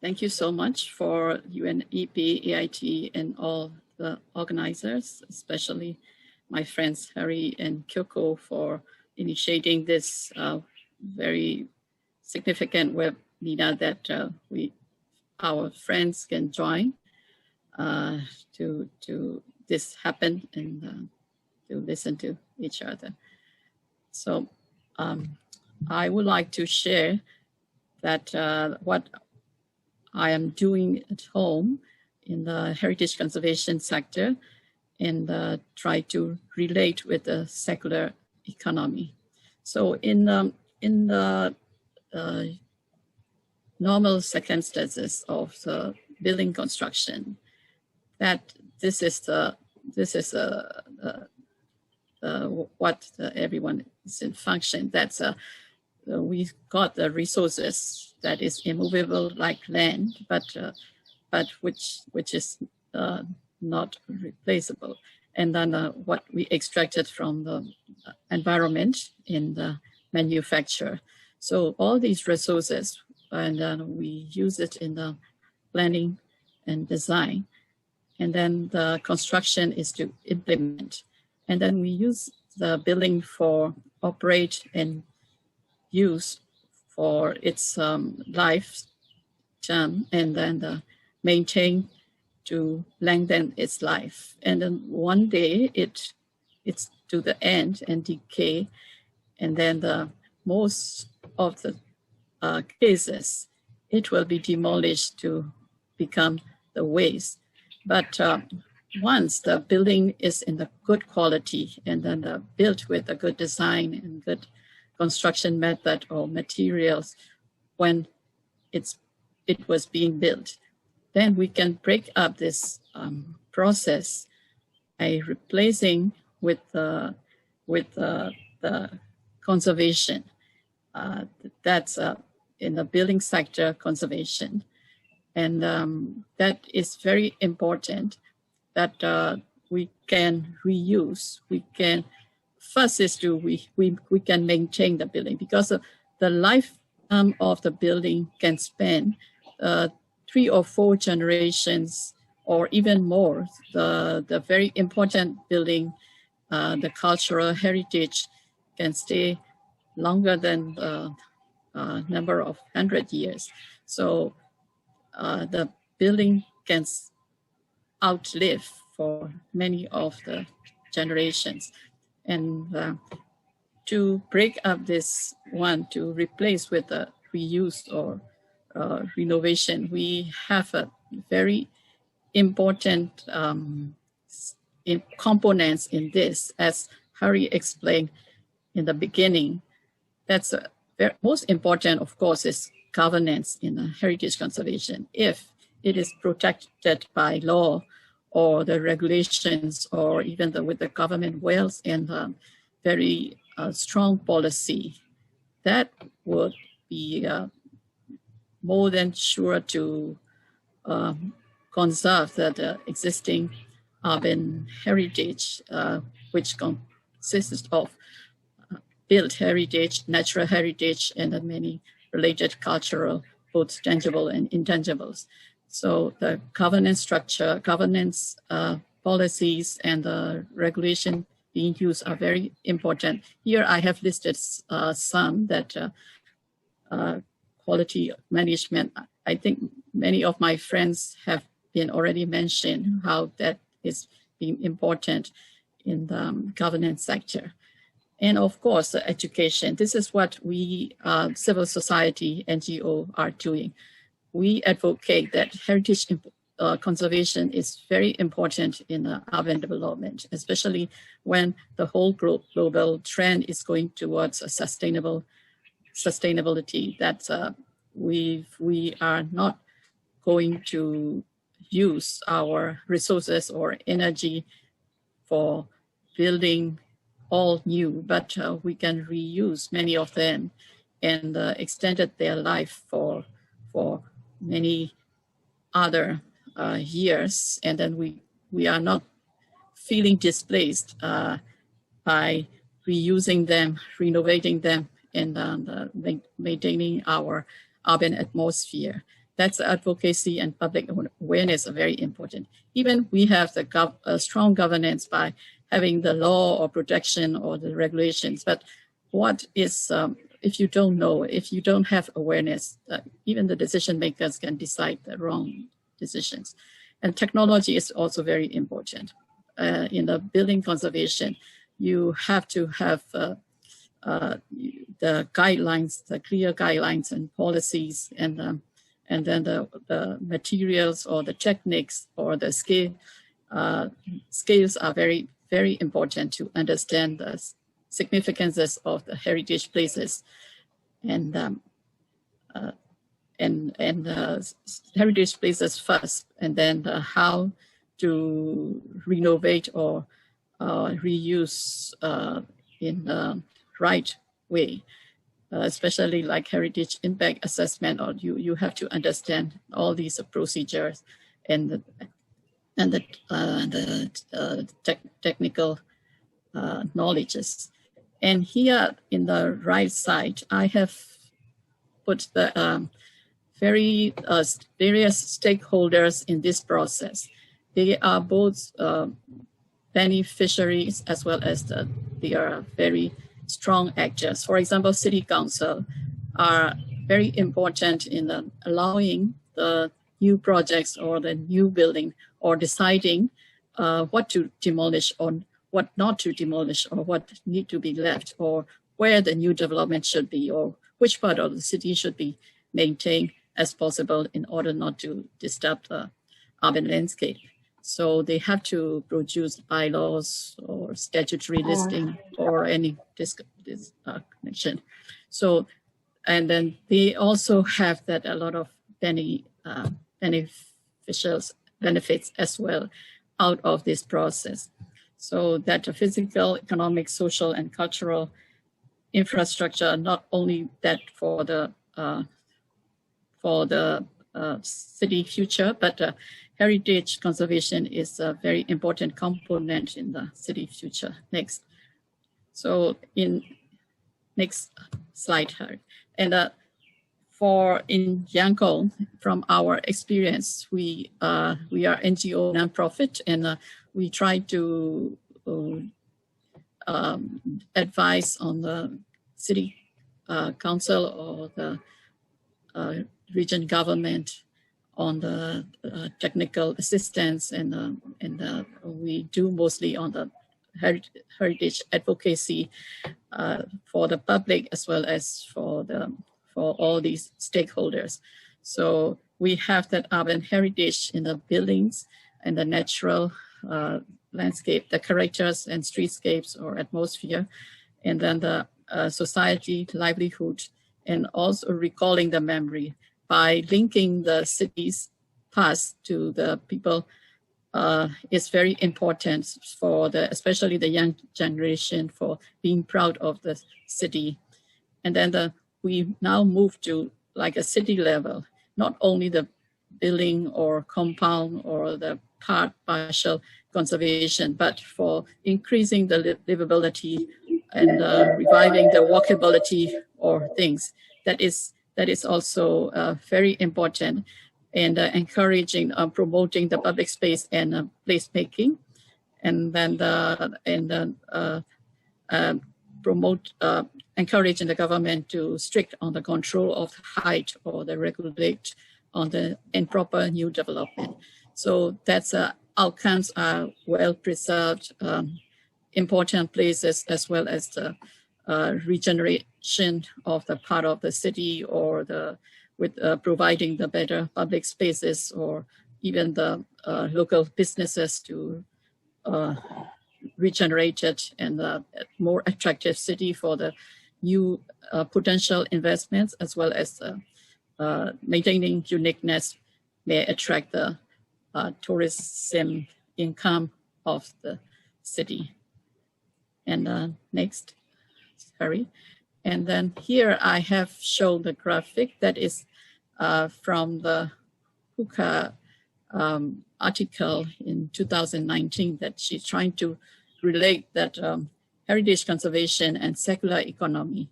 Thank you so much for UNEP, AIT, and all the organizers, especially my friends Hari and Kyoko, for initiating this very significant webinar that our friends can join to this happen and to listen to each other. So I would like to share that what I am doing at home in the heritage conservation sector and try to relate with the circular economy. So in the normal circumstances of the building construction, that this is the what everyone is in function. That's we got the resources that is immovable like land, but which is not replaceable. And then what we extracted from the environment in the manufacture. So all these resources, and then we use it in the planning and design. And then the construction is to implement. And then we use the building for operate and use for its life term, and then maintain to lengthen its life. And then one day it's to the end and decay. And then the most of the cases, it will be demolished to become the waste. But once the building is in the good quality and then built with a good design and good construction method or materials, when it was being built, then we can break up this process by replacing with the conservation. That's in the building sector conservation. And that is very important that we can reuse. We can, first is to, we can maintain the building, because the lifetime of the building can span 3 or 4 generations or even more. The very important building, the cultural heritage, can stay longer than the number of 100 years. So the building can outlive for many of the generations. And to break up this one, to replace with the reuse or renovation, we have a very important components in this. As Harry explained in the beginning, that's most important, of course, is governance in heritage conservation. If it is protected by law or the regulations, or even with the government wills and very strong policy, that would be more than sure to conserve the existing urban heritage, which consists of built heritage, natural heritage, and many related cultural, both tangible and intangibles. So the governance structure, governance policies, and the regulation being used are very important. Here I have listed some that quality management. I think many of my friends have been already mentioned how that is being important in the governance sector. And of course, education. This is what we, civil society, NGO, are doing. We advocate that heritage conservation is very important in urban development, especially when the whole global trend is going towards a sustainability, that we are not going to use our resources or energy for building all new, but we can reuse many of them and extended their life for many other years. And then we are not feeling displaced by reusing them, renovating them, and maintaining our urban atmosphere. That's advocacy and public awareness are very important. Even we have the strong governance by having the law or protection or the regulations, but what is, if you don't know, if you don't have awareness, even the decision makers can decide the wrong decisions. And technology is also very important. In the building conservation, you have to have the guidelines, the clear guidelines and policies, and then the materials or the techniques or the scales are very, very important to understand the significances of the heritage places and heritage places first, and then how to renovate or reuse in the right way, especially like heritage impact assessment, or you have to understand all these procedures and the technical knowledges. And here in the right side, I have put the various stakeholders in this process. They are both beneficiaries as well as they are very strong actors. For example, city council are very important in allowing the new projects or the new building, or deciding what to demolish or what not to demolish, or what need to be left, or where the new development should be, or which part of the city should be maintained as possible in order not to disturb the urban landscape. So they have to produce bylaws or statutory listing or any connection. So, and then they also have that a lot of benefits as well out of this process. So that the physical, economic, social, and cultural infrastructure, not only that for the city future, but heritage conservation is a very important component in the city future. Next. So in next slide, Harry. And for in Yangon, from our experience, we are NGO nonprofit, and we try to advise on the city council or the region government on the technical assistance, and we do mostly on the heritage advocacy for the public as well as for all these stakeholders. So we have that urban heritage in the buildings and the natural landscape, the characters and streetscapes or atmosphere, and then the society, livelihood, and also recalling the memory by linking the city's past to the people is very important for especially the young generation, for being proud of the city. And then we now move to like a city level, not only the building or compound or the partial conservation, but for increasing the livability and reviving the walkability or things. That is also very important, and encouraging, promoting the public space and placemaking, and then encouraging the government to strict on the control of height or the regulate on the improper new development. So that's outcomes are well preserved, important places, as well as the regeneration of the part of the city, or with providing the better public spaces, or even the local businesses to regenerate it, and a more attractive city for the new potential investments, as well as maintaining uniqueness may attract the tourism income of the city. And next, Harry. And then here I have shown the graphic that is from the DHAKA article in 2019, that she's trying to relate that heritage conservation and circular economy.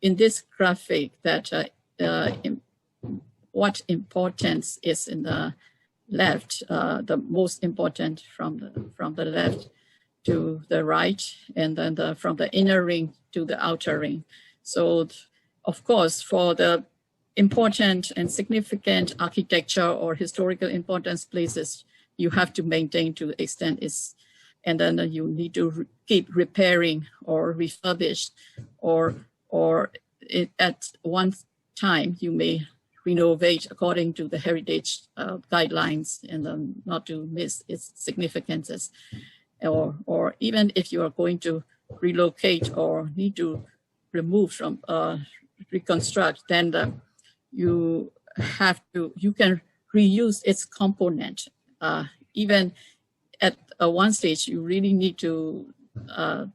In this graphic, that what importance is in the left, the most important from the left to the right, and then from the inner ring to the outer ring. So of course, for the important and significant architecture or historical importance places, you have to maintain to the extent is, and then you need to keep repairing or refurbish, or at one time you may renovate according to the heritage guidelines, and not to miss its significances. Or even if you are going to relocate or need to remove from reconstruct, then you can reuse its component, even at one stage, you really need to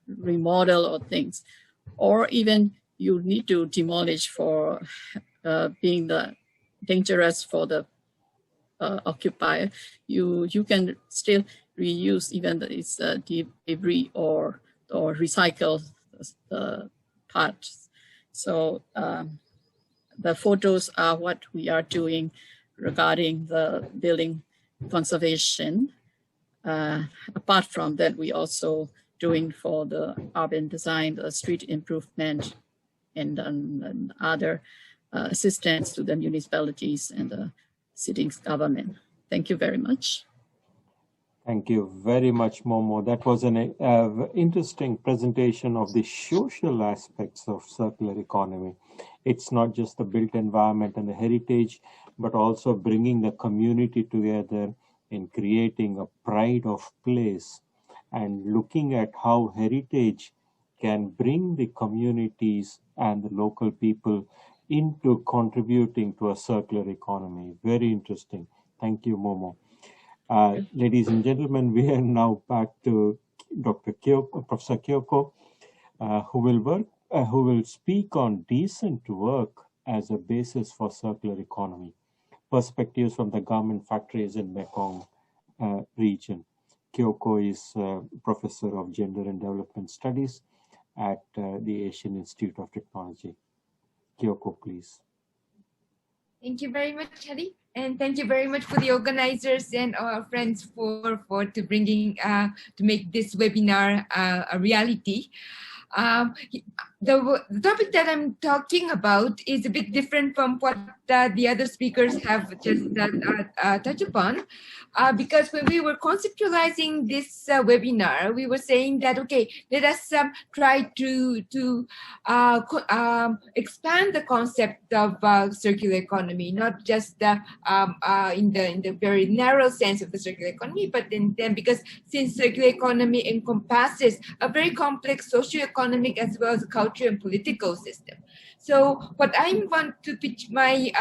remodel or things, or even you need to demolish for being dangerous for the occupier. You can still reuse even its debris or recycle the parts. So the photos are what we are doing regarding the building conservation. Apart from that, we also doing for the urban design, the street improvement, and other assistance to the municipalities and the city government. Thank you very much. Thank you very much, Momo. That was an interesting presentation of the social aspects of circular economy. It's not just the built environment and the heritage, but also bringing the community together in creating a pride of place and looking at how heritage can bring the communities and the local people into contributing to a circular economy. Very interesting. Thank you, Momo. Ladies and gentlemen, we are now back to Dr. Kyoko, Professor Kyoko, who will speak on decent work as a basis for circular economy, perspectives from the garment factories in Mekong region. Kyoko is Professor of Gender and Development Studies at the Asian Institute of Technology. Kyoko, please. Thank you very much, Hari. And thank you very much for the organizers and our friends for bringing to make this webinar a reality. The topic that I'm talking about is a bit different from what the other speakers have just touched upon, because when we were conceptualizing this webinar, we were saying that, okay, let us try to expand the concept of circular economy, not just in the very narrow sense of the circular economy, but then because since circular economy encompasses a very complex socio-economic as well as cultural and political system. So what I want to pitch my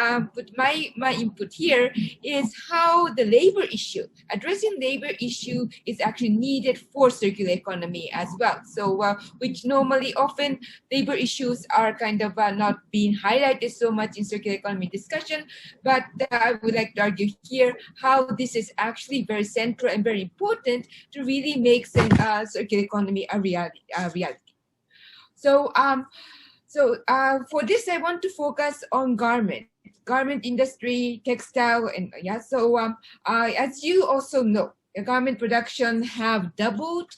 input here is how the labor issue, addressing labor issue, is actually needed for circular economy as well. So which normally often labor issues are kind of not being highlighted so much in circular economy discussion, but I would like to argue here how this is actually very central and very important to really make circular economy a reality. So, for this, I want to focus on garment industry, textile, and yeah. So, as you also know, the garment production have doubled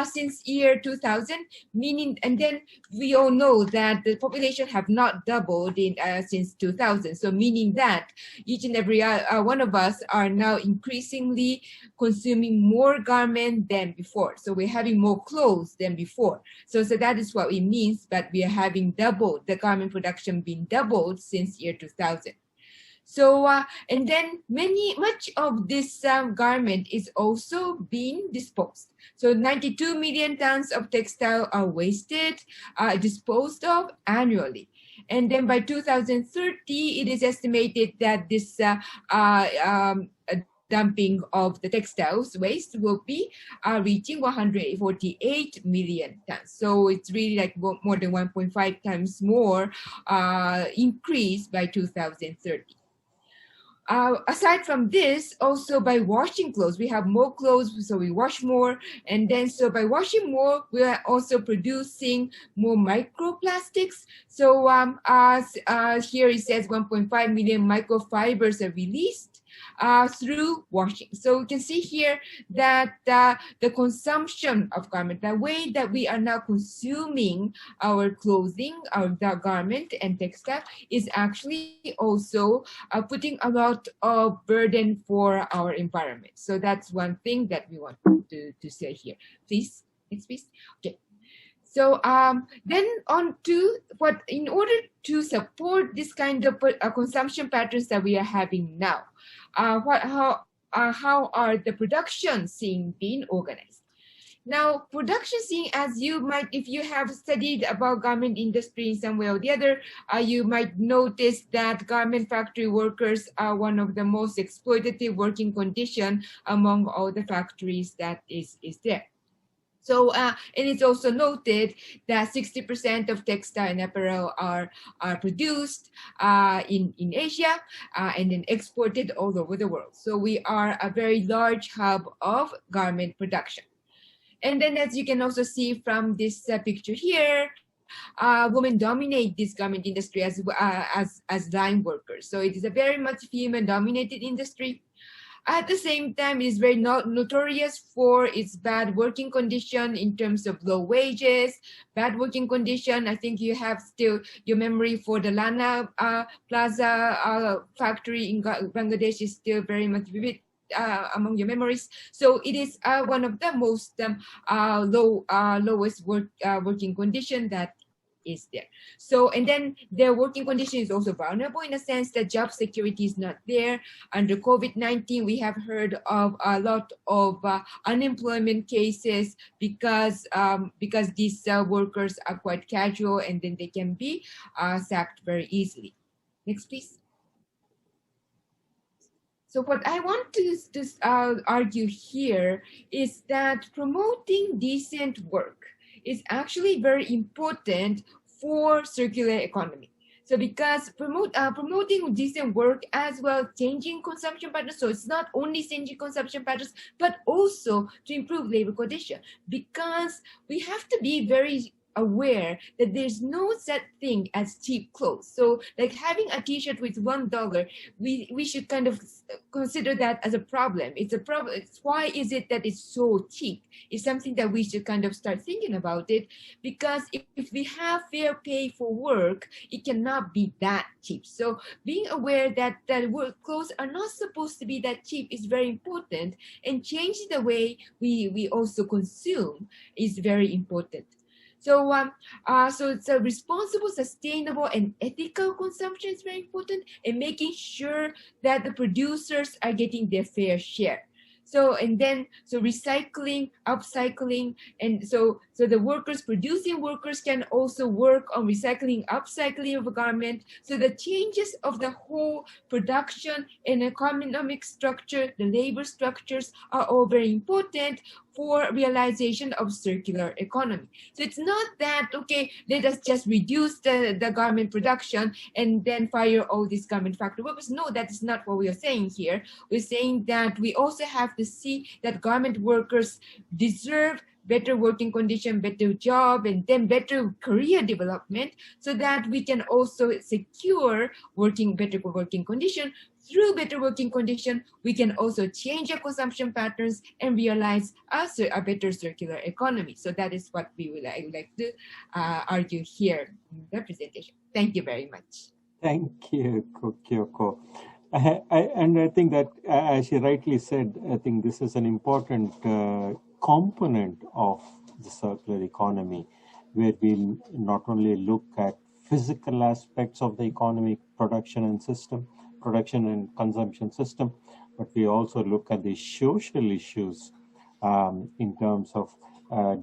since year 2000, meaning, and then we all know that the population have not doubled in since 2000. So meaning that each and every one of us are now increasingly consuming more garment than before. So we're having more clothes than before. So that is what it means, that we are having doubled, the garment production being doubled since year 2000. So, and then much of this garment is also being disposed. So 92 million tons of textile are wasted, disposed of annually. And then by 2030, it is estimated that this dumping of the textiles waste will be reaching 148 million tons. So it's really like more than 1.5 times more increase by 2030. Aside from this, also by washing clothes, we have more clothes, so we wash more. And then so by washing more, we are also producing more microplastics. So here it says 1.5 million microfibers are released through washing. So you can see here that the consumption of garment, the way that we are now consuming our clothing, our garment and textile, is actually also putting a lot of burden for our environment. So that's one thing that we want to say here. Please, next please. Okay. So then on to what, in order to support this kind of consumption patterns that we are having now, how are the productions being organized? Now, production scene, as you might, if you have studied about garment industry in some way or the other, you might notice that garment factory workers are one of the most exploitative working condition among all the factories that is there. So, and it's also noted that 60% of textile and apparel are produced in Asia and then exported all over the world. So we are a very large hub of garment production. And then as you can also see from this picture here, women dominate this garment industry as line workers. So it is a very much female-dominated industry. At the same time, it is very notorious for its bad working condition in terms of low wages, bad working condition. I think you have still your memory for the Lana Plaza factory in Bangladesh is still very much vivid among your memories. So it is one of the most lowest working condition that is there. So, and then their working condition is also vulnerable in a sense that job security is not there. Under COVID-19, we have heard of a lot of unemployment cases because these workers are quite casual and then they can be sacked very easily. Next, please. So what I want to argue here is that promoting decent work is actually very important for circular economy. So because promoting decent work as well, changing consumption patterns, so it's not only changing consumption patterns, but also to improve labor condition, because we have to be very aware that there's no such thing as cheap clothes. So like having a t-shirt with $1, we should kind of consider that as a problem. It's a problem. It's why is it that it's so cheap? It's something that we should kind of start thinking about it, because if we have fair pay for work, it cannot be that cheap. So being aware that work clothes are not supposed to be that cheap is very important, and changing the way we also consume is very important. So, so it's a responsible, sustainable, and ethical consumption is very important, and making sure that the producers are getting their fair share. So, and then, so recycling, upcycling, and so the workers, producing workers can also work on recycling, upcycling of a garment. So the changes of the whole production and economic structure, the labor structures are all very important for realization of circular economy. So it's not that, okay, let us just reduce the garment production and then fire all these garment factory workers. No, that is not what we are saying here. We're saying that we also have to see that garment workers deserve better working condition, better job, and then better career development, so that we can also secure better working condition. Through better working condition, we can also change our consumption patterns and realize a better circular economy. So that is what I would like to argue here in the presentation. Thank you very much. Thank you, Kyoko. And I think that, as you rightly said, I think this is an important component of the circular economy, where we not only look at physical aspects of the economic production and consumption system, but we also look at the social issues in terms of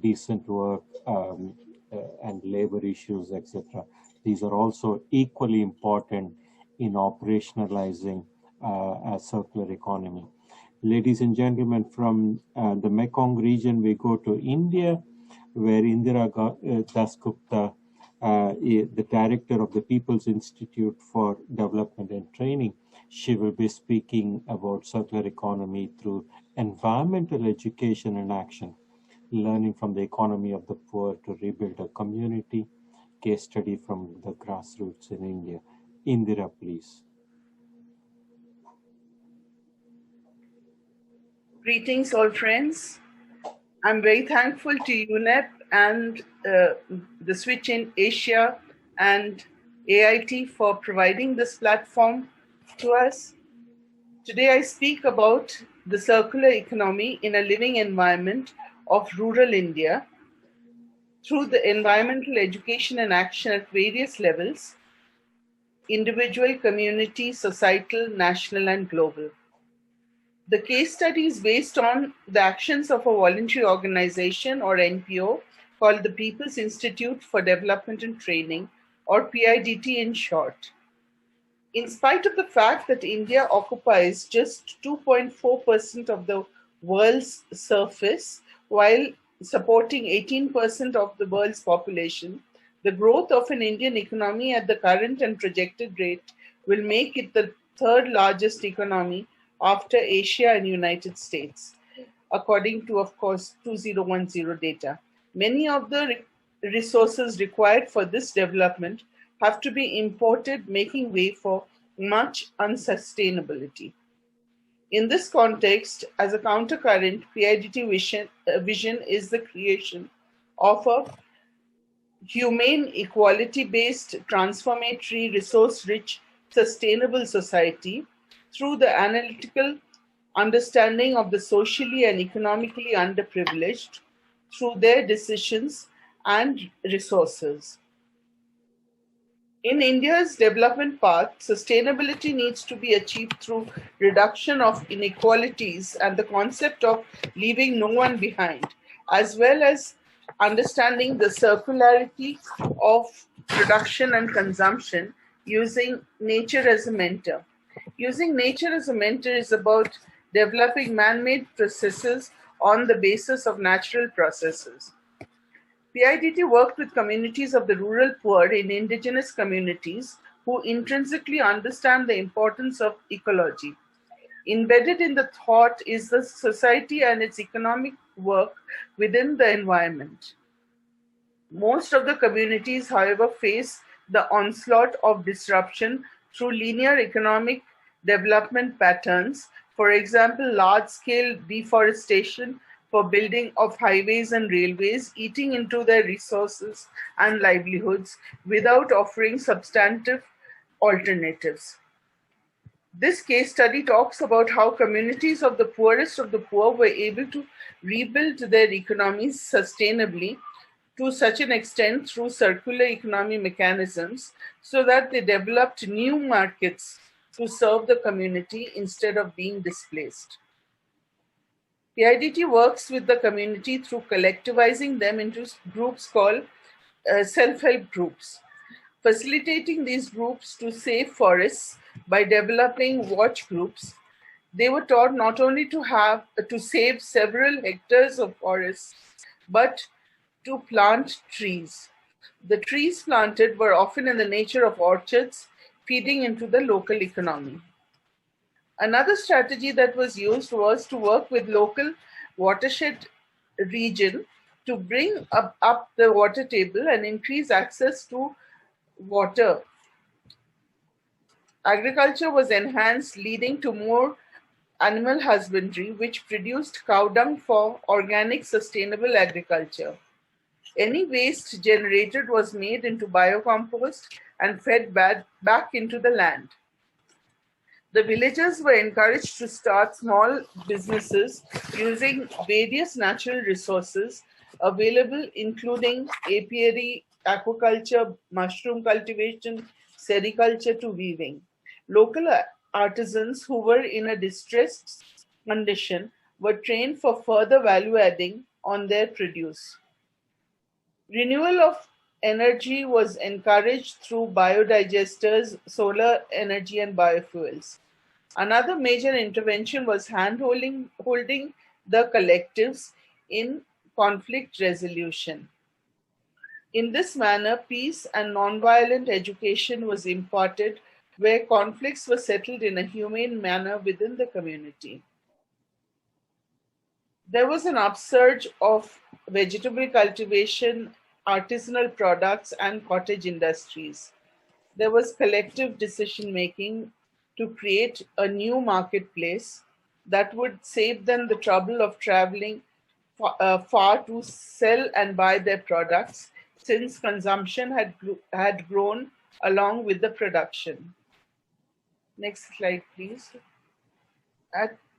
decent work and labor issues, etc. These are also equally important in operationalizing a circular economy. Ladies and gentlemen, from the Mekong region, we go to India, where Indira Dasgupta, the director of the People's Institute for Development and Training, she will be speaking about circular economy through environmental education and action, learning from the economy of the poor to rebuild a community, case study from the grassroots in India. Indira, please. Greetings, all friends. I'm very thankful to UNEP and the Switch in Asia and AIT for providing this platform to us. Today I speak about the circular economy in a living environment of rural India through the environmental education and action at various levels: individual, community, societal, national, and global. The case study is based on the actions of a voluntary organization or NPO called the People's Institute for Development and Training, or PIDT in short. In spite of the fact that India occupies just 2.4% of the world's surface while supporting 18% of the world's population, the growth of an Indian economy at the current and projected rate will make it the third largest economy after Asia and United States, according to, of course, 2010 data. Many of the resources required for this development have to be imported, making way for much unsustainability. In this context, as a countercurrent, PIDT vision is the creation of a humane, equality-based, transformatory, resource-rich, sustainable society through the analytical understanding of the socially and economically underprivileged through their decisions and resources. In India's development path, sustainability needs to be achieved through reduction of inequalities and the concept of leaving no one behind, as well as understanding the circularity of production and consumption using nature as a mentor. Using nature as a mentor is about developing man-made processes on the basis of natural processes. PIDT worked with communities of the rural poor in indigenous communities who intrinsically understand the importance of ecology. Embedded in the thought is the society and its economic work within the environment. Most of the communities, however, face the onslaught of disruption through linear economic development patterns, for example, large-scale deforestation for building of highways and railways, eating into their resources and livelihoods without offering substantive alternatives. This case study talks about how communities of the poorest of the poor were able to rebuild their economies sustainably to such an extent through circular economy mechanisms so that they developed new markets to serve the community instead of being displaced. PIDT works with the community through collectivizing them into groups called self-help groups, facilitating these groups to save forests by developing watch groups. They were taught not only to save several hectares of forests, but to plant trees. The trees planted were often in the nature of orchards, feeding into the local economy. Another strategy that was used was to work with local watershed region to bring up the water table and increase access to water. Agriculture was enhanced, leading to more animal husbandry, which produced cow dung for organic sustainable agriculture. Any waste generated was made into biocompost and fed back into the land. The villagers were encouraged to start small businesses using various natural resources available, including apiary, aquaculture, mushroom cultivation, sericulture to weaving. Local artisans who were in a distressed condition were trained for further value adding on their produce. Renewal of energy was encouraged through biodigesters, solar energy, and biofuels. Another major intervention was holding the collectives in conflict resolution. In this manner, peace and nonviolent education was imparted, where conflicts were settled in a humane manner within the community. There was an upsurge of vegetable cultivation, artisanal products, and cottage industries. There was collective decision-making to create a new marketplace that would save them the trouble of traveling far to sell and buy their products, since consumption had grown along with the production. Next slide, please.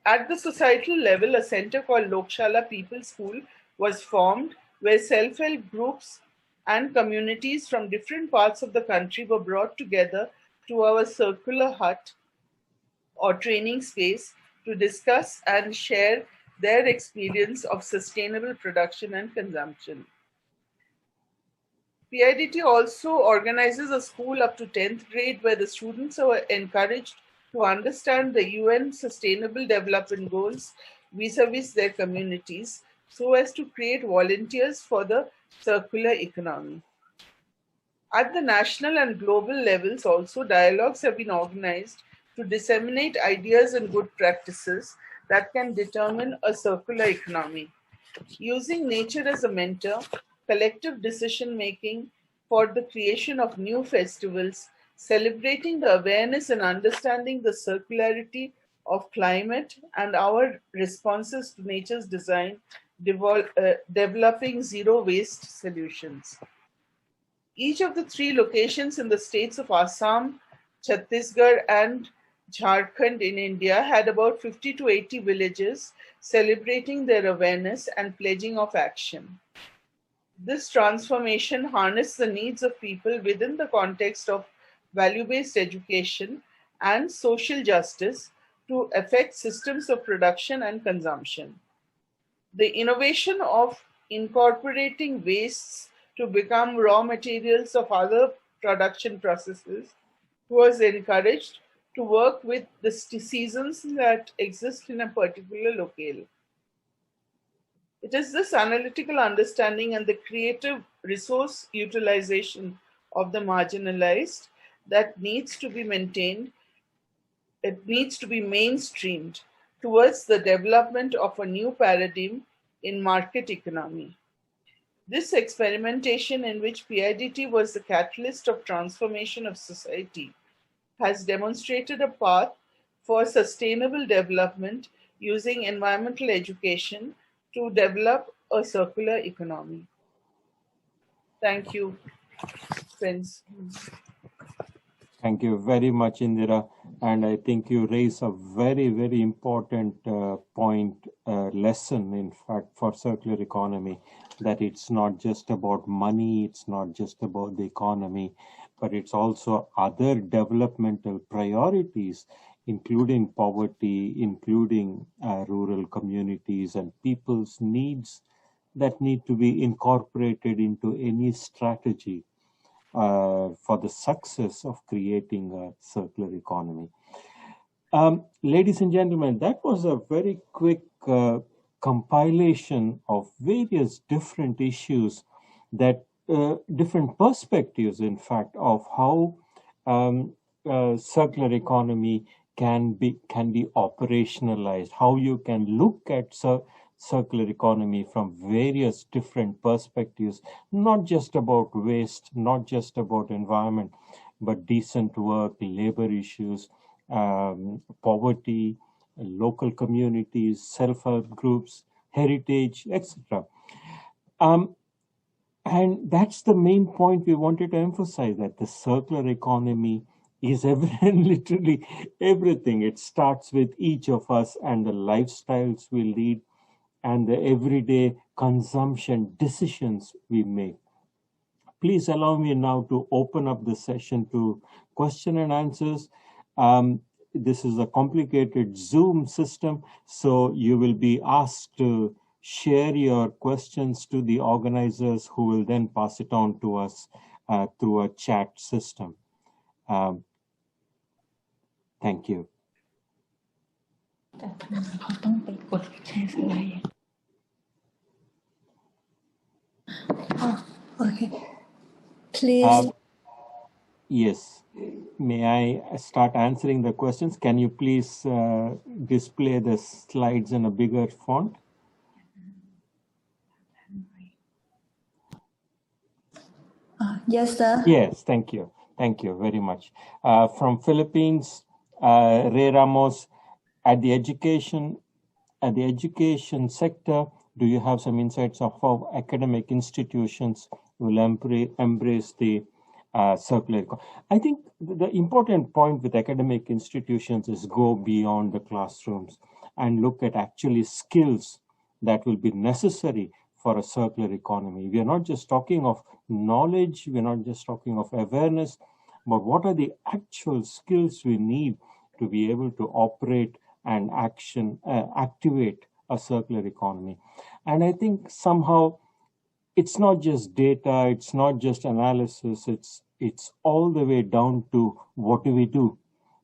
At the societal level, a center called Lokshala People's School was formed, where self-help groups and communities from different parts of the country were brought together to our circular hut or training space to discuss and share their experience of sustainable production and consumption. PIDT also organizes a school up to 10th grade where the students are encouraged to understand the UN Sustainable Development Goals vis-a-vis their communities so as to create volunteers for the circular economy. At the national and global levels also, dialogues have been organized to disseminate ideas and good practices that can determine a circular economy. Using nature as a mentor, collective decision-making for the creation of new festivals, celebrating the awareness and understanding the circularity of climate and our responses to nature's design, developing zero-waste solutions. Each of the 3 locations in the states of Assam, Chhattisgarh, and Jharkhand in India had about 50 to 80 villages celebrating their awareness and pledging of action. This transformation harnessed the needs of people within the context of value-based education and social justice to affect systems of production and consumption. The innovation of incorporating wastes to become raw materials of other production processes was encouraged to work with the seasons that exist in a particular locale. It is this analytical understanding and the creative resource utilization of the marginalized that needs to be maintained. It needs to be mainstreamed towards the development of a new paradigm in market economy. This experimentation, in which PIDT was the catalyst of transformation of society, has demonstrated a path for sustainable development using environmental education to develop a circular economy. Thank you, friends. Thank you very much, Indira. And I think you raise a very, very important lesson, in fact, for circular economy, that it's not just about money, it's not just about the economy, but it's also other developmental priorities, including poverty, including rural communities and people's needs that need to be incorporated into any strategy for the success of creating a circular economy. Ladies and gentlemen, that was a very quick compilation of various different issues that different perspectives, in fact, of how circular economy can be operationalized, how you can look at circular economy from various different perspectives, not just about waste, not just about environment, but decent work, labor issues, poverty, local communities, self-help groups, heritage, etc. And that's the main point we wanted to emphasize, that the circular economy is literally everything. It starts with each of us and the lifestyles we lead and the everyday consumption decisions we make. Please allow me now to open up the session to question and answers. This is a complicated Zoom system, so you will be asked to share your questions to the organizers, who will then pass it on to us through a chat system. Thank you. Okay. Please. Yes. May I start answering the questions? Can you please display the slides in a bigger font? Yes, sir. Yes, thank you. Thank you very much. From Philippines, Ray Ramos, at the education sector, do you have some insights of how academic institutions will embrace the circular economy? I think the important point with academic institutions is go beyond the classrooms and look at actually skills that will be necessary for a circular economy. We are not just talking of knowledge, we're not just talking of awareness, but what are the actual skills we need to be able to operate and activate a circular economy. And I think somehow it's not just data, it's not just analysis, it's all the way down to what do we do.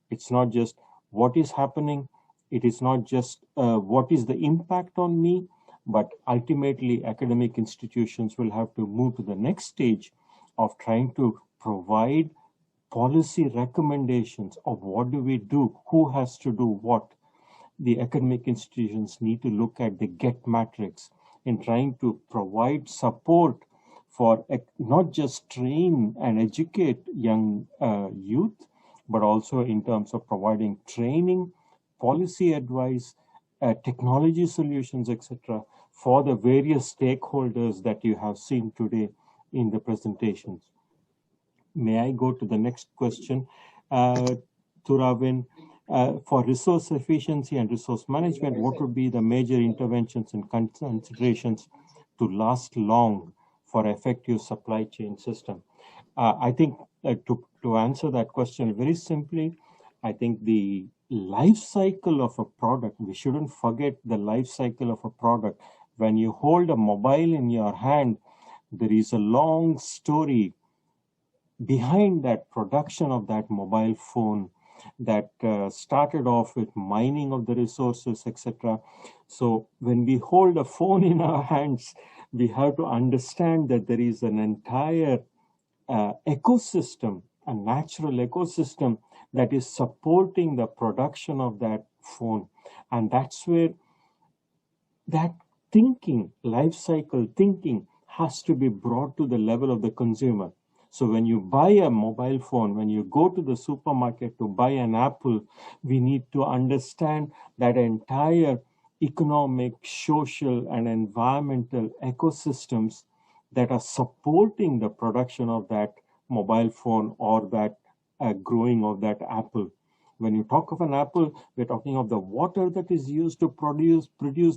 It's not just what is happening, it is not just what is the impact on me, but ultimately academic institutions will have to move to the next stage of trying to provide policy recommendations of what do we do, who has to do what. The academic institutions need to look at the GET matrix in trying to provide support for not just train and educate young youth, but also in terms of providing training, policy advice, technology solutions, etc., for the various stakeholders that you have seen today in the presentations. May I go to the next question? Turavin, for resource efficiency and resource management, what would be the major interventions and considerations to last long for effective supply chain system? I think to answer that question very simply, I think the life cycle of a product, we shouldn't forget the life cycle of a product. When you hold a mobile in your hand, there is a long story behind that production of that mobile phone that started off with mining of the resources, etc. So when we hold a phone in our hands, we have to understand that there is an entire ecosystem, a natural ecosystem that is supporting the production of that phone. And that's where that thinking, life cycle thinking, has to be brought to the level of the consumer. So when you buy a mobile phone, when you go to the supermarket to buy an apple, we need to understand that entire economic, social, and environmental ecosystems that are supporting the production of that mobile phone or that growing of that apple. When you talk of an apple, we're talking of the water that is used to produce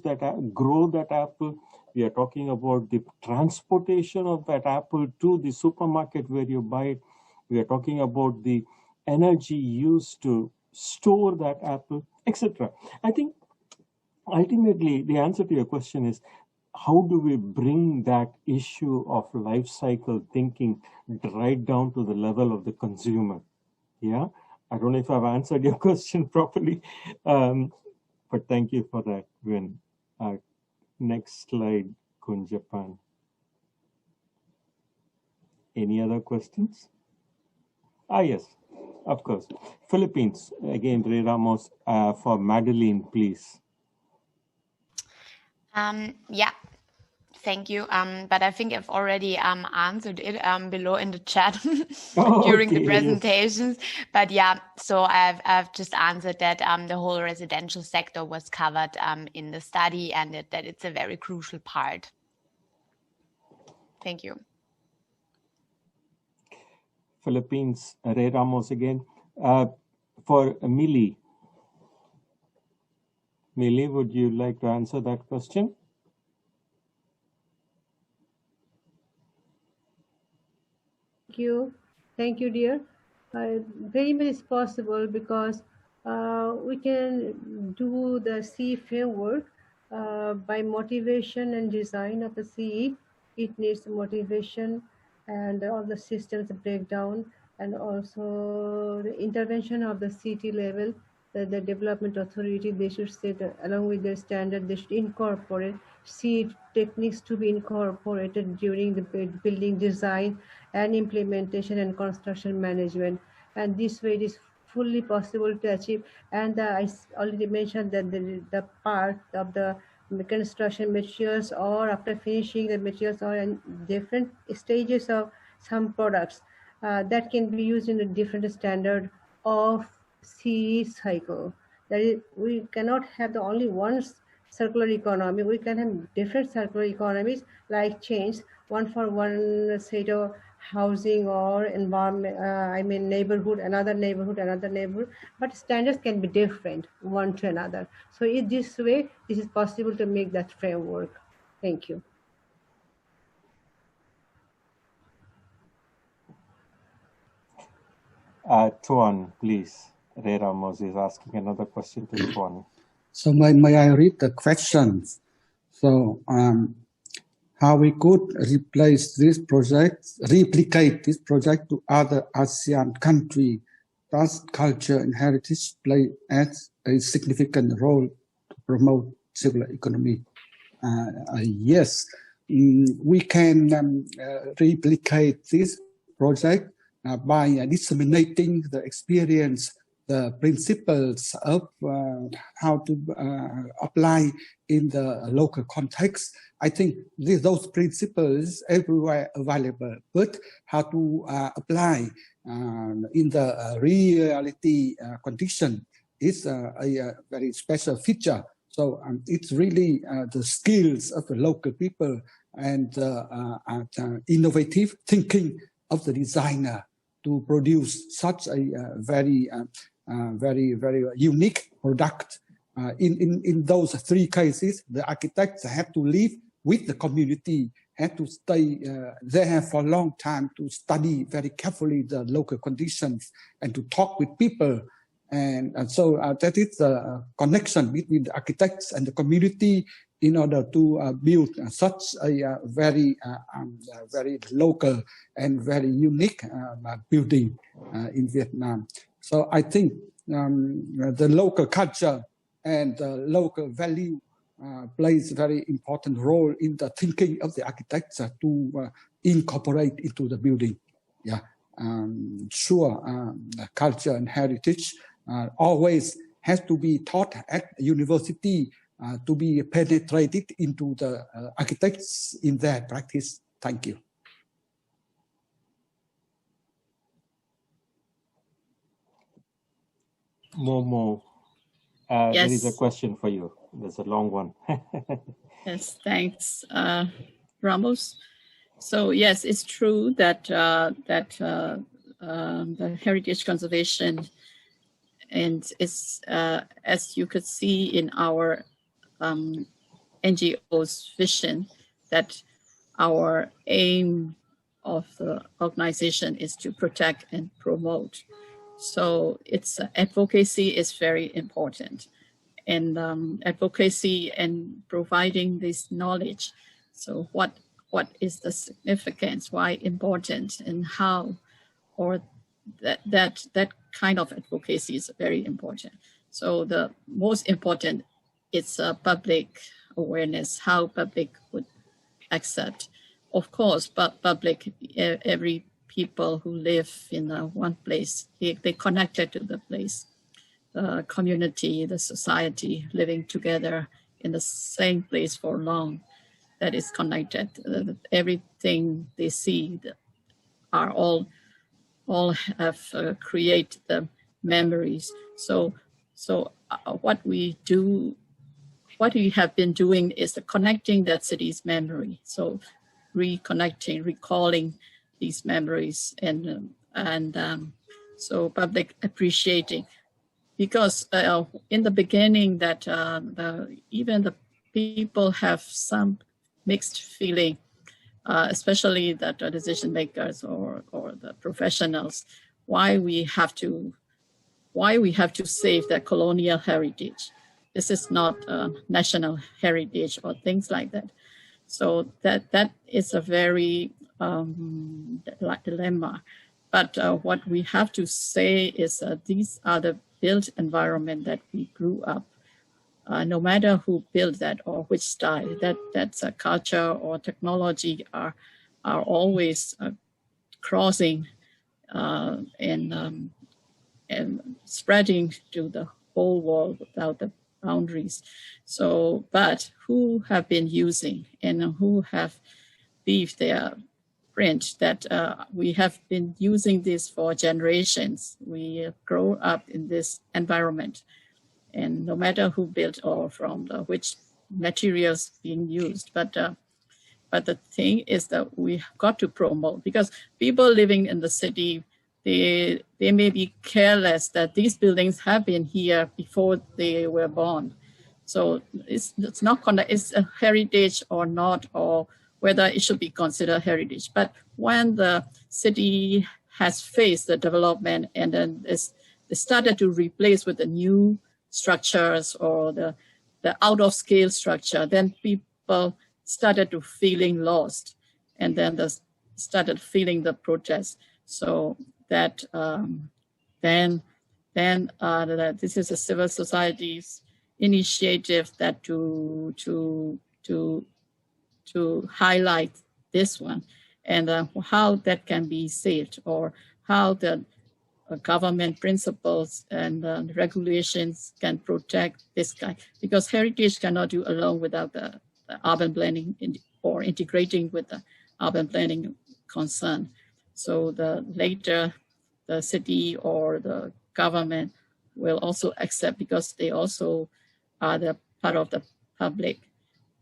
that, grow that apple. We are talking about the transportation of that apple to the supermarket where you buy it. We are talking about the energy used to store that apple, etc. I think ultimately the answer to your question is, how do we bring that issue of life cycle thinking right down to the level of the consumer? Yeah, I don't know if I've answered your question properly, but thank you for that, Vin. Next slide, Kunjapan. Any other questions? Yes, of course. Philippines, again, Ray Ramos, for Madeline, please. Yeah, thank you. But I think I've already answered it below in the chat during the presentations. Yes. But yeah, so I've just answered that the whole residential sector was covered in the study, and that it's a very crucial part. Thank you. Philippines, Ray Ramos again. For Millie. Millie, would you like to answer that question? Thank you, dear. Very much is possible because we can do the CE framework by motivation and design of the CE. It needs motivation and all the systems breakdown, and also the intervention of the city level. The development authority, they should set along with their standard, they should incorporate CE techniques to be incorporated during the building design and implementation and construction management. And this way it is fully possible to achieve. And I already mentioned that the part of the construction materials, or after finishing the materials, or in different stages of some products that can be used in a different standard of CE cycle. That is, we cannot have the only one circular economy. We can have different circular economies, like change, one for one set of housing or environment, neighborhood, another neighborhood, but standards can be different one to another. So in this way, this is possible to make that framework. Thank you. Tuan, please. Ray Ramos is asking another question to Tuan. So may I read the questions? So how we could replace this project, replicate this project to other ASEAN countries? Does culture and heritage play as a significant role to promote circular economy? Yes, we can replicate this project by disseminating the experience, the principles of how to apply in the local context. I think those principles everywhere available, but how to apply in the reality condition is a very special feature. So it's really the skills of the local people and innovative thinking of the designer to produce such a very unique product. In those three cases, the architects have to live with the community, have to stay there for a long time to study very carefully the local conditions and to talk with people. And so that is the connection between the architects and the community in order to build such a very local and very unique building in Vietnam. So I think the local culture and the local value plays a very important role in the thinking of the architects to incorporate into the building. Yeah, culture and heritage always has to be taught at university to be penetrated into the architects in their practice. Thank you. Momo, Yes. there is a question for you. There's a long one. Yes, thanks, Ramos. So yes, it's true that the heritage conservation, and it's as you could see in our NGO's vision, that our aim of the organization is to protect and promote. So it's advocacy is very important, and advocacy and providing this knowledge. So what is the significance, why important, and how, or that kind of advocacy is very important. So the most important is public awareness, how public would accept. Of course, but public, every people who live in one place, they connected to the place, the community, the society, living together in the same place for long, that is connected. Everything they see are all have create the memories. So what we have been doing is connecting that city's memory. So recalling these memories, and so public appreciating, because in the beginning that even the people have some mixed feeling, especially that decision makers or the professionals, why we have to save that colonial heritage. This is not national heritage or things like that. So that is a very dilemma. But what we have to say is these are the built environment that we grew up. No matter who built that or which style, that's a culture or technology are always crossing and spreading to the whole world without the boundaries. So, but who have been using and who have leave their print that we have been using this for generations. We grow up in this environment, and no matter who built or from which materials being used, but the thing is that we got to promote, because people living in the city, they may be careless that these buildings have been here before they were born. So it's not it's a heritage or not, or whether it should be considered heritage. But when the city has faced the development and then it started to replace with the new structures or the out of scale structure, then people started to feeling lost, and then they started feeling the protest. So that then this is a civil society's initiative that to highlight this one, and how that can be saved, or how the government principles and regulations can protect this kind, because heritage cannot do alone without the urban planning or integrating with the urban planning concern. So later the city or the government will also accept, because they also are the part of the public.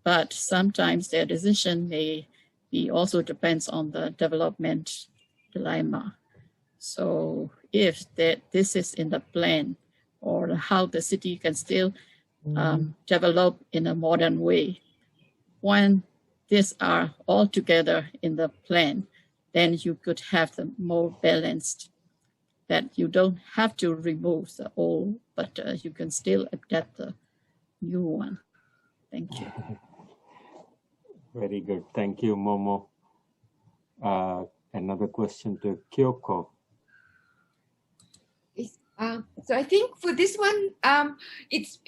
But sometimes their decision may be also depends on the development dilemma. So if this is in the plan, or how the city can still develop in a modern way, when these are all together in the plan, then you could have the more balanced, that you don't have to remove the old, but you can still adapt the new one. Thank you. Very good. Thank you, Momo. Another question to Kyoko. So I think for this one, it's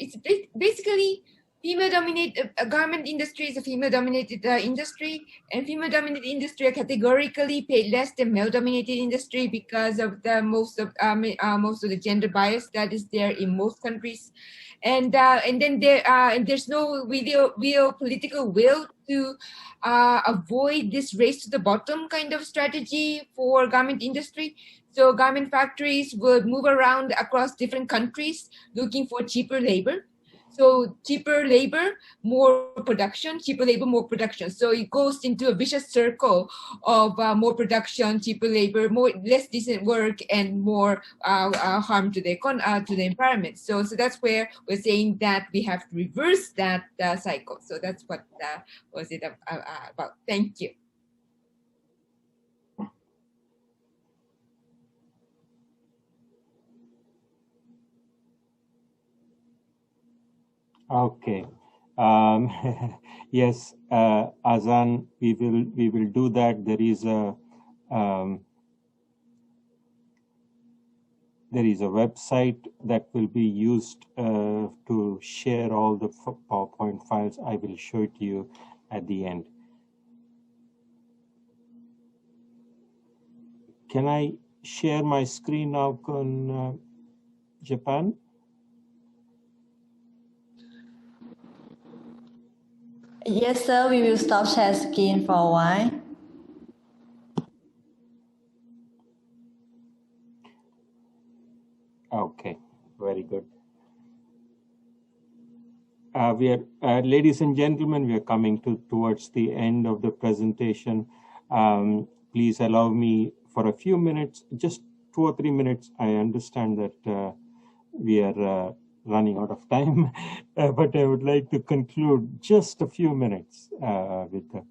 basically female-dominated garment industry is a female-dominated industry, and female-dominated industry are categorically paid less than male-dominated industry because of the most of the gender bias that is there in most countries, and then there's no real political will to avoid this race to the bottom kind of strategy for garment industry. So garment factories would move around across different countries looking for cheaper labor. So cheaper labor, more production, cheaper labor, more production. So it goes into a vicious circle of more production, cheaper labor, less decent work, and more harm to the environment. So that's where we're saying that we have to reverse that cycle. So that's what was it about. Thank you. Okay. Yes, Azan, we will do that. There is a website that will be used to share all the PowerPoint files. I will show it to you at the end. Can I share my screen now on Japan? Yes, sir. We will stop share screen for a while. Okay, very good. Ladies and gentlemen, we are coming towards the end of the presentation. Please allow me for a few minutes, just 2 or 3 minutes. I understand that we are running out of time, but I would like to conclude just a few minutes with the.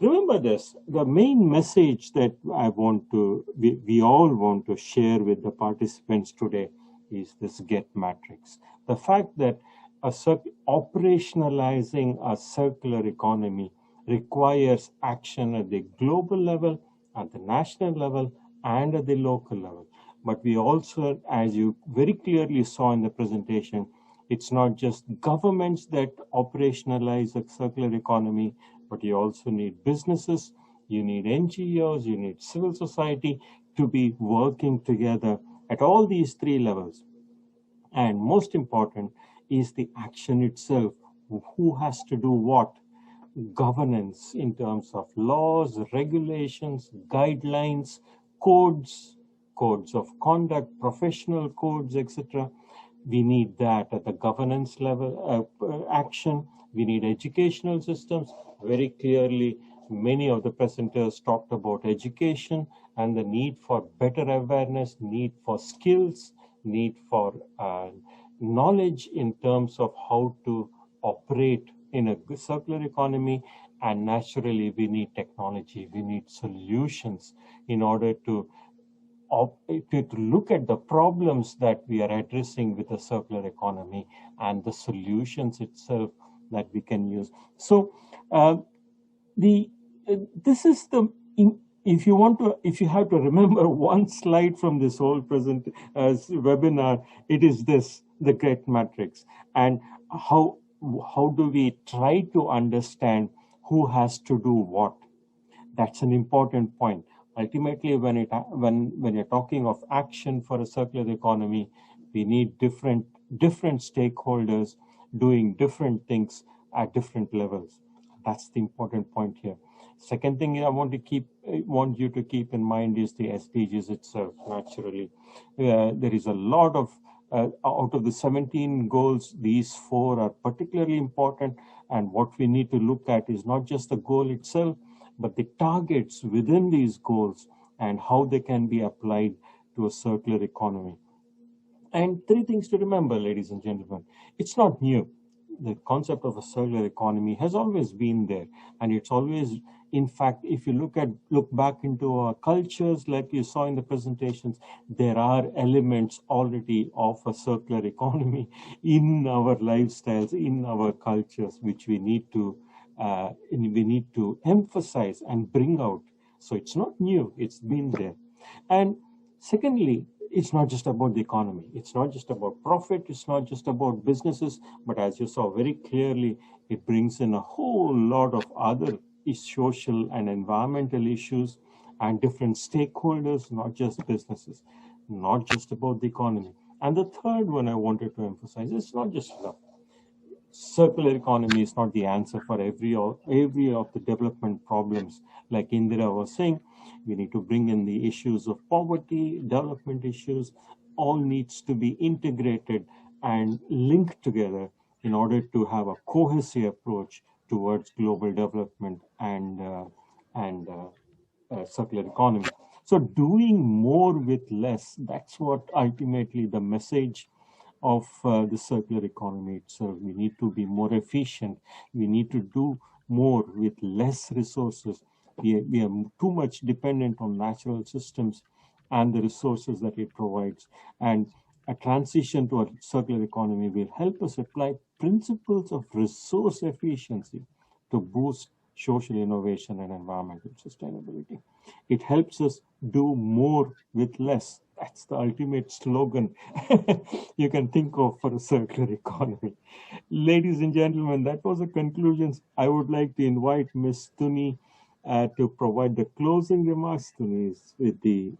Remember this, the main message that we all want to share with the participants today is this GET matrix. The fact that operationalizing a circular economy requires action at the global level, at the national level, and at the local level. But we also, as you very clearly saw in the presentation, it's not just governments that operationalize a circular economy, but you also need businesses, you need NGOs, you need civil society to be working together at all these 3 levels. And most important is the action itself. Who has to do what? Governance in terms of laws, regulations, guidelines, codes of conduct, professional codes, etc. We need that at the governance level action. We need educational systems. Very clearly, many of the presenters talked about education and the need for better awareness, need for skills, need for knowledge in terms of how to operate in a circular economy. And naturally, we need technology. We need solutions in order to to look at the problems that we are addressing with the circular economy and the solutions itself that we can use. So this is the, if you have to remember one slide from this whole webinar, it is this, the great matrix, and how do we try to understand who has to do what. That's an important point. Ultimately, when you're talking of action for a circular economy, we need different stakeholders doing different things at different levels. That's the important point here. Second thing I want you to keep in mind is the SDGs itself. Naturally, there is a lot of out of the 17 goals, these 4 are particularly important. And what we need to look at is not just the goal itself, but the targets within these goals and how they can be applied to a circular economy. And 3 things to remember, ladies and gentlemen. It's not new. The concept of a circular economy has always been there. And it's always, in fact, if you look back into our cultures, like you saw in the presentations, there are elements already of a circular economy in our lifestyles, in our cultures, which we need to emphasize and bring out. So it's not new, it's been there. And secondly, it's not just about the economy. It's not just about profit. It's not just about businesses. But as you saw very clearly, it brings in a whole lot of other social and environmental issues and different stakeholders, not just businesses, not just about the economy. And the third one I wanted to emphasize, it's not just enough. Circular economy is not the answer for every of the development problems. Like Indira was saying, we need to bring in the issues of poverty, development issues, all needs to be integrated and linked together in order to have a cohesive approach towards global development and circular economy. So doing more with less, that's what ultimately the message of the circular economy itself. We need to be more efficient. We need to do more with less resources. We are too much dependent on natural systems and the resources that it provides. And a transition to a circular economy will help us apply principles of resource efficiency to boost social innovation and environmental sustainability. It helps us do more with less. That's the ultimate slogan you can think of for a circular economy. Ladies and gentlemen, that was the conclusions. I would like to invite Ms. Tuni to provide the closing remarks. Tuni is with the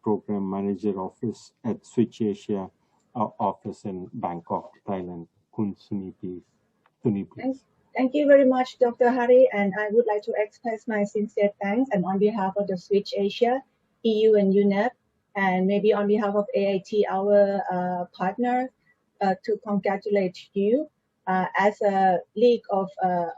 Program Manager Office at Switch Asia office in Bangkok, Thailand. Tuni, please. Tuni, please. Thank you very much, Dr. Hari, and I would like to express my sincere thanks, and on behalf of the Switch Asia, EU and UNEP, and maybe on behalf of AIT, our partner, to congratulate you as a league of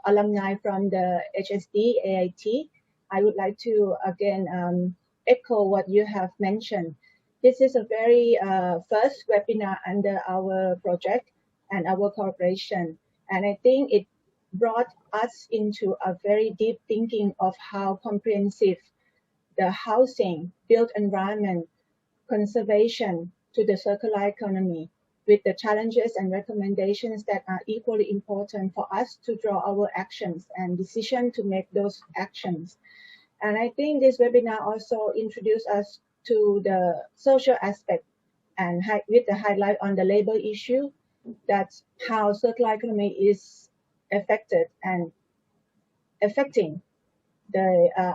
alumni from the HSD AIT. I would like to again echo what you have mentioned. This is a very first webinar under our project and our cooperation, and I think it brought us into a very deep thinking of how comprehensive the housing, built environment, conservation to the circular economy, with the challenges and recommendations that are equally important for us to draw our actions and decision to make those actions. And I think this webinar also introduced us to the social aspect and with the highlight on the labor issue, that's how circular economy is affected and affecting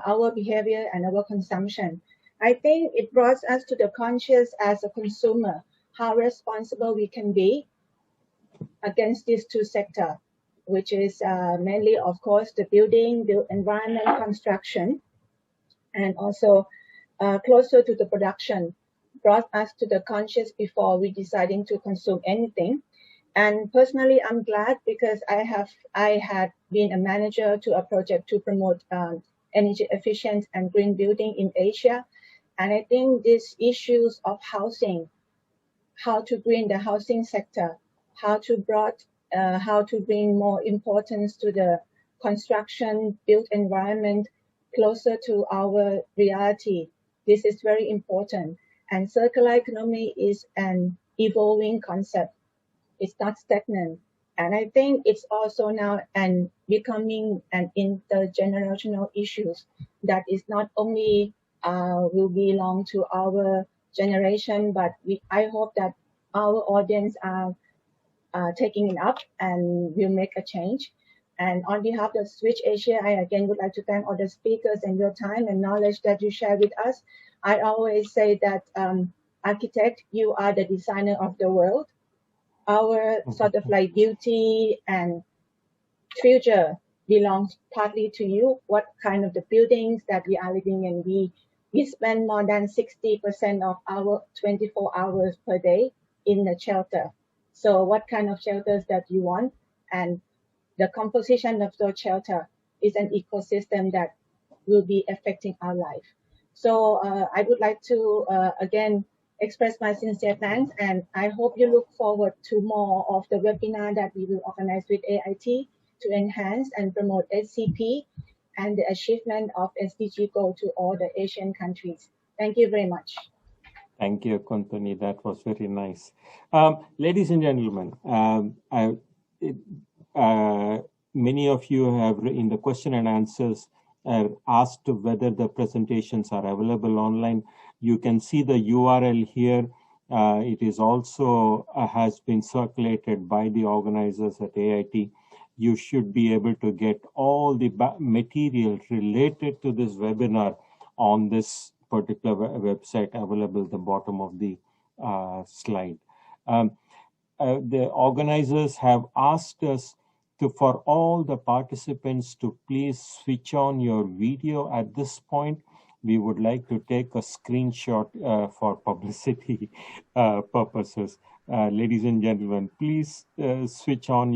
our behavior and our consumption. I think it brought us to the conscious as a consumer, how responsible we can be against these 2 sectors, which is mainly, of course, the building, the environment, construction, and also closer to the production, brought us to the conscious before we deciding to consume anything. And personally, I'm glad because I had been a manager to a project to promote energy efficient and green building in Asia. And I think these issues of housing, how to green the housing sector, how to bring more importance to the construction built environment closer to our reality. This is very important. And circular economy is an evolving concept. It's not stagnant. And I think it's also now becoming an intergenerational issue that is not only will belong to our generation, but I hope that our audience are taking it up and will make a change. And on behalf of Switch Asia, I again would like to thank all the speakers and your time and knowledge that you share with us. I always say that architect, you are the designer of the world. Our sort of like beauty and future belongs partly to you. What kind of the buildings that we are living in, we spend more than 60% of our 24 hours per day in the shelter. So what kind of shelters that you want, and the composition of those shelter is an ecosystem that will be affecting our life. So I would like to again express my sincere thanks, and I hope you look forward to more of the webinar that we will organize with AIT to enhance and promote SCP and the achievement of SDG goal to all the Asian countries. Thank you very much. Thank you, Kuntani. That was very nice. Ladies and gentlemen, many of you have, in the question and answers, asked whether the presentations are available online. You can see the URL here. It is also has been circulated by the organizers at AIT. You should be able to get all the material related to this webinar on this particular website available at the bottom of the slide. The organizers have asked us for all the participants to please switch on your video at this point. We would like to take a screenshot for publicity purposes. Ladies and gentlemen, please switch on